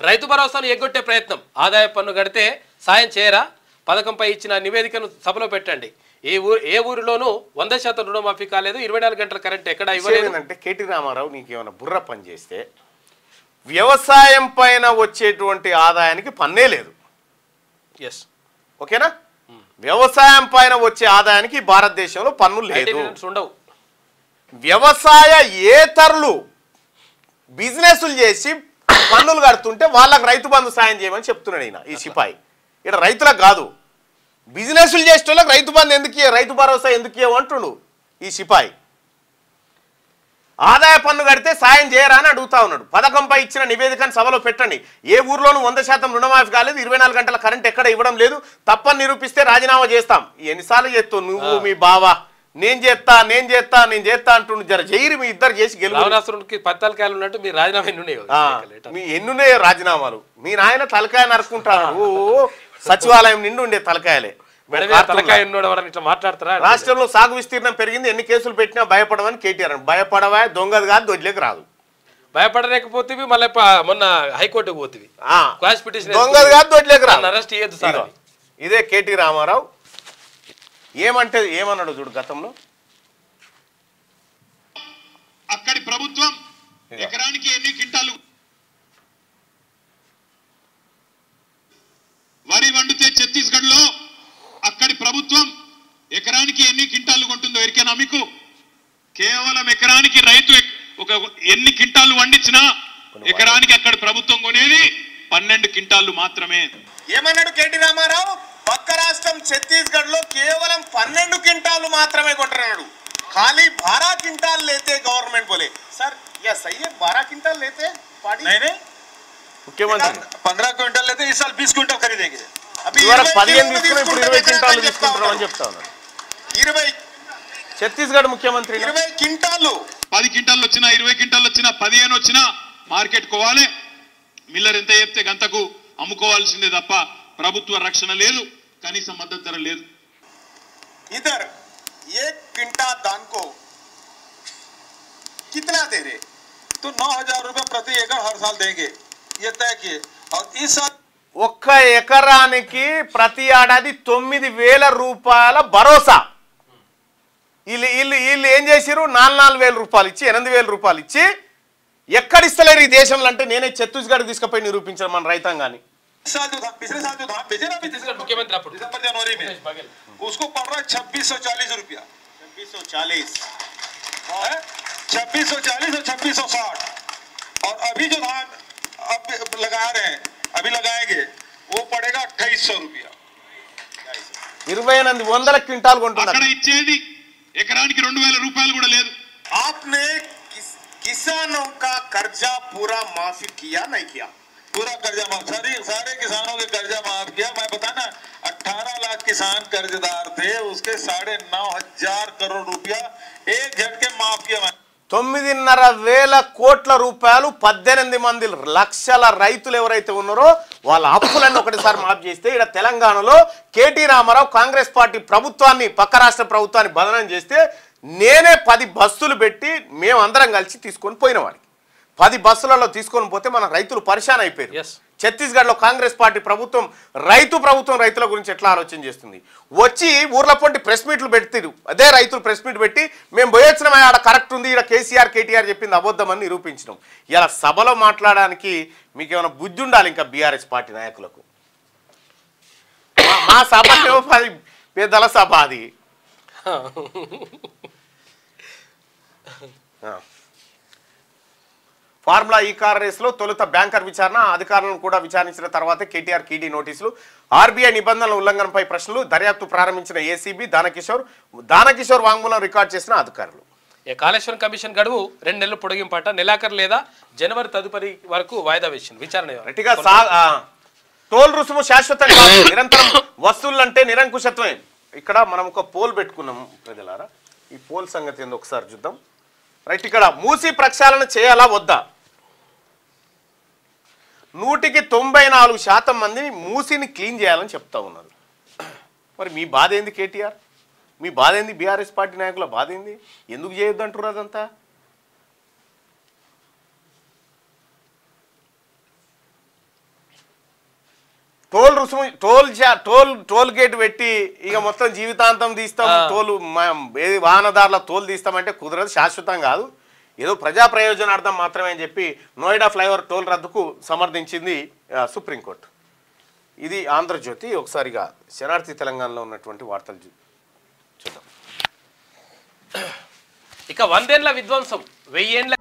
రైతు భరోసాను ఎగ్గొట్టే ప్రయత్నం. ఆదాయ పన్ను కడితే సాయం చేయరా? పథకంపై ఇచ్చిన నివేదికను సభలో పెట్టండి. ఏ ఊరిలోనూ 100% రుణమాఫీ కాలేదు, 24 గంటల కరెంట్ ఎక్కడ ఇవ్వలేదు అంటే కేటీ రామారావు నీకేమైనా బుర్ర పని చేస్తే వ్యవసాయం పైన వచ్చేటువంటి ఆదాయానికి పన్నే లేదు. ఎస్, ఓకేనా? వ్యవసాయం పైన వచ్చే ఆదాయానికి భారతదేశంలో పన్ను లేదు. ఉండవు. వ్యవసాయేతరులు బిజినెస్లు చేసి పన్నులు కడుతుంటే వాళ్ళకి రైతు బంధు సాయం చేయమని చెప్తున్నాడు ఈయన, ఈ సిపాయి. ఇక్కడ రైతులకు కాదు, బిజినెస్లు చేసే వాళ్ళకి రైతు బంధు ఎందుకు, రైతు భరోసా ఎందుకు అంటుడు ఈ సిపాయి. ఆదాయ పన్ను కడితే సాయం చేయరా అని అడుగుతా ఉన్నాడు. పథకంపై ఇచ్చిన నివేదికను సభలో పెట్టండి. ఏ ఊర్లోనూ 100% రుణమాఫీ కాలేదు, 24 గంటల కరెంట్ ఎక్కడ ఇవ్వడం లేదు, తప్పని నిరూపిస్తే రాజీనామా చేస్తాం. ఎన్నిసార్లు చేస్తావు నువ్వు మీ బావా? నేను చేస్తా అంటుండు. జర జైరు మీ ఇద్దరు చేసి గెలువుకి 10 తలకాయలు ఉన్నట్టు మీ రాజీనామా మీ ఎన్నున్నాయో రాజీనామాలు. మీ నాయన తలకాయ నరుకుంటారు, సచివాలయం నిండి ఉండే తలకాయలే. మాట్లాడతారా? రాష్ట్రంలో సాగు విస్తీర్ణం పెరిగింది, ఎన్ని కేసులు పెట్టినా భయపడవని కేటీఆర్. భయపడవా, దొంగది కాదు, దొడ్లేకి రాదు. భయపడలేకపోతే మళ్ళీ మొన్న హైకోర్టుకు పోతుంది. దొంగది కాదు, దొడ్లేకి రాదు. అరెస్ట్ చేయొద్దు సార్. ఇదే కేటీ రామారావు ఏమన్నాడు చూడు గతంలో. అక్కడి ప్రభుత్వం ఎకరానికి ఎన్ని క్వింటాలు వరి వండితే ఛత్తీస్గఢ్ లో అక్కడి ప్రభుత్వం ఎకరానికి ఎన్ని క్వింటాలు కొంటుందో ఎరికేనా మీకు? కేవలం ఎకరానికి రైతు ఎన్ని క్వింటాలు వండించినా ఎకరానికి అక్కడి ప్రభుత్వం కొనేది 12 క్వింటాలు మాత్రమే. ఏమన్నాడు కేటీ రామారావు? పక్క రాష్ట్రం ఛత్తీస్గఢ్ లో కేవలం 12 క్వింటాలు మాత్రమే కొంటున్నాడు. ఖాళీ 12 क्विंटल लेते गवर्नमेंट बोले। सर या सही है 12 क्विंटल लेते पार्टी? नहीं मुख्यमंत्री 15 क्विंटल लेते, इस साल 20 क्विंटल खरीदेंगे। अभी 15 తీసుకుని ఇప్పుడు 20 క్వింటాలు తీసుకుంటారు అని చెప్తా ఉన్నారు. 20 ఛత్తీస్గఢ్ ముఖ్యమంత్రి 20 క్వింటాలు 10 క్వింటాలు వచ్చినా 20 క్వింటాలు వచ్చినా 15 వచ్చినా మార్కెట్ కోవాలి. మిల్లర్ ఎంత చెప్తే గంటకు అమ్ముకోవాల్సిందే తప్ప ప్రభుత్వ రక్షణ లేదు, కనీస మద్దతు ధర లేదు. इधर 1 क्विंटल धान को कितना दे रहे? तो 9,000 रुपए प्रति एकड़ हर साल देंगे, ये तय किए। और इस साल ఒక్క ఎకరానికి ప్రతి ఏడాది 9,000 రూపాయల భరోసా. వీళ్ళు ఏం చేసిరు? 4,000 రూపాయలు ఇచ్చి 8,000 రూపాయలు ఇచ్చి ఎక్కడిస్తలేరు ఈ దేశంలో అంటే నేనే ఛత్తీస్గఢ్ తీసుకుపోయి నిరూపించాను మన రైతాంగాన్ని. पिछले साल जो धान भेजे ना मुख्यमंत्री दिसंबर जनवरी में उसको पड़ रहा है 2640 रुपया। 2640 और 2660 और अभी जो धान अब लगा रहे हैं अभी लगाएंगे वो पड़ेगा 2800 रुपया। 2800 क्विंटाल కొంటున్నారు. అక్కడ ఇచ్చేది ఎకరానికి 2000 రూపాయలు కూడా లేదు. आपने किसानों का कर्जा पूरा माफी किया नहीं किया? पूरा कर्जा माफ, सारे किसानों के कर्जा माफ किया. मैं बताना 18 लाख किसान कर्जदार थे, उसके 9,500 करोड़ रुपया एक झटके माफ किया. 9,500 కోట్ల రూపాయలు 18 మంది లక్షల రైతులు ఎవరైతే ఉన్నారో వాళ్ళ అప్పులన్నీ ఒకటిసారి మాఫ్ చేస్తే ఇక్కడ తెలంగాణలో కేటీ రామారావు కాంగ్రెస్ పార్టీ ప్రభుత్వాన్ని పక్క రాష్ట్ర ప్రభుత్వాన్ని బదనం చేస్తే నేనే 10 బస్సులు పెట్టి మేమందరం కలిసి తీసుకొని పోయిన వాడికి 10 బస్సులలో తీసుకొని పోతే మన రైతులు పరిశాన్ అయిపోయారు. ఛత్తీస్గఢ్లో కాంగ్రెస్ పార్టీ ప్రభుత్వం రైతుల గురించి ఎట్లా ఆలోచన చేస్తుంది? వచ్చి ఊర్ల పొంటి ప్రెస్ మీట్లు పెడతారు, అదే రైతులు ప్రెస్ మీట్ పెట్టి మేము పోయొచ్చినాం, ఆడ కరెక్ట్ ఉంది, ఇక్కడ కేసీఆర్ కేటీఆర్ చెప్పింది అబద్ధమని నిరూపించడం. ఇలా సభలో మాట్లాడడానికి మీకు ఏమైనా బుద్ధి ఉండాలి ఇంకా బీఆర్ఎస్ పార్టీ నాయకులకు. మా సభ పెద్దల సభ అది. ఫార్ములా ఈ కార్ రేసులో తొలుత బ్యాంకర్ విచారణ, అధికారులను కూడా విచారించిన తర్వాత కేటీఆర్ కీడీ నోటీసులు, ఆర్బీఐ నిబంధనల ఉల్లంఘనపై ప్రశ్నలు, దర్యాప్తు ప్రారంభించిన ఏసీబీ, దానకిషోర్ వాంగ్మూలం రికార్డు చేసిన అధికారులు. కాళేశ్వరం కమిషన్ గడువు 2 నెలలు పొడిగింపట, నెలాఖరు లేదా జనవరి తదుపరి వరకు వాయిదా వేసింది విచారణ. టోల్ రుసుము శాశ్వతం కాదు, నిరంతరం వసూళ్లంటే నిరంకుశత్వమే. ఇక్కడ మనం ఒక పోల్ పెట్టుకున్నాం ప్రజలారా, ఈ పోల్ సంగతి ఏందో ఒకసారి చూద్దాం. రైట్, ఇక్కడ మూసి ప్రక్షాళన చేయాలా వద్దా? 94% మందిని మూసిని క్లీన్ చేయాలని చెప్తా ఉన్నారు. మరి మీ బాధ ఏంది కేటీఆర్? మీ బాధ ఏంది? బీఆర్ఎస్ పార్టీ నాయకుల బాధ ఏంది? ఎందుకు చేయొద్దు అంటారు అదంతా? టోల్ రుసుము టోల్ గేట్ పెట్టి ఇక మొత్తం జీవితాంతం తీస్తాం, టోలు వాహనదారుల టోల్ తీస్తామంటే కుదరదు, శాశ్వతం కాదు, ఏదో ప్రజా ప్రయోజనార్థం మాత్రమే అని చెప్పి నోయిడా ఫ్లైఓవర్ టోల్ రద్దుకు సమర్థించింది సుప్రీంకోర్టు. ఇది ఆంధ్రజ్యోతి. ఒకసారిగా శనార్థి తెలంగాణలో ఉన్నటువంటి వార్తలు చూద్దాం. ఇక 100 ఏళ్ల విధ్వంసం 1000 ఏళ్ల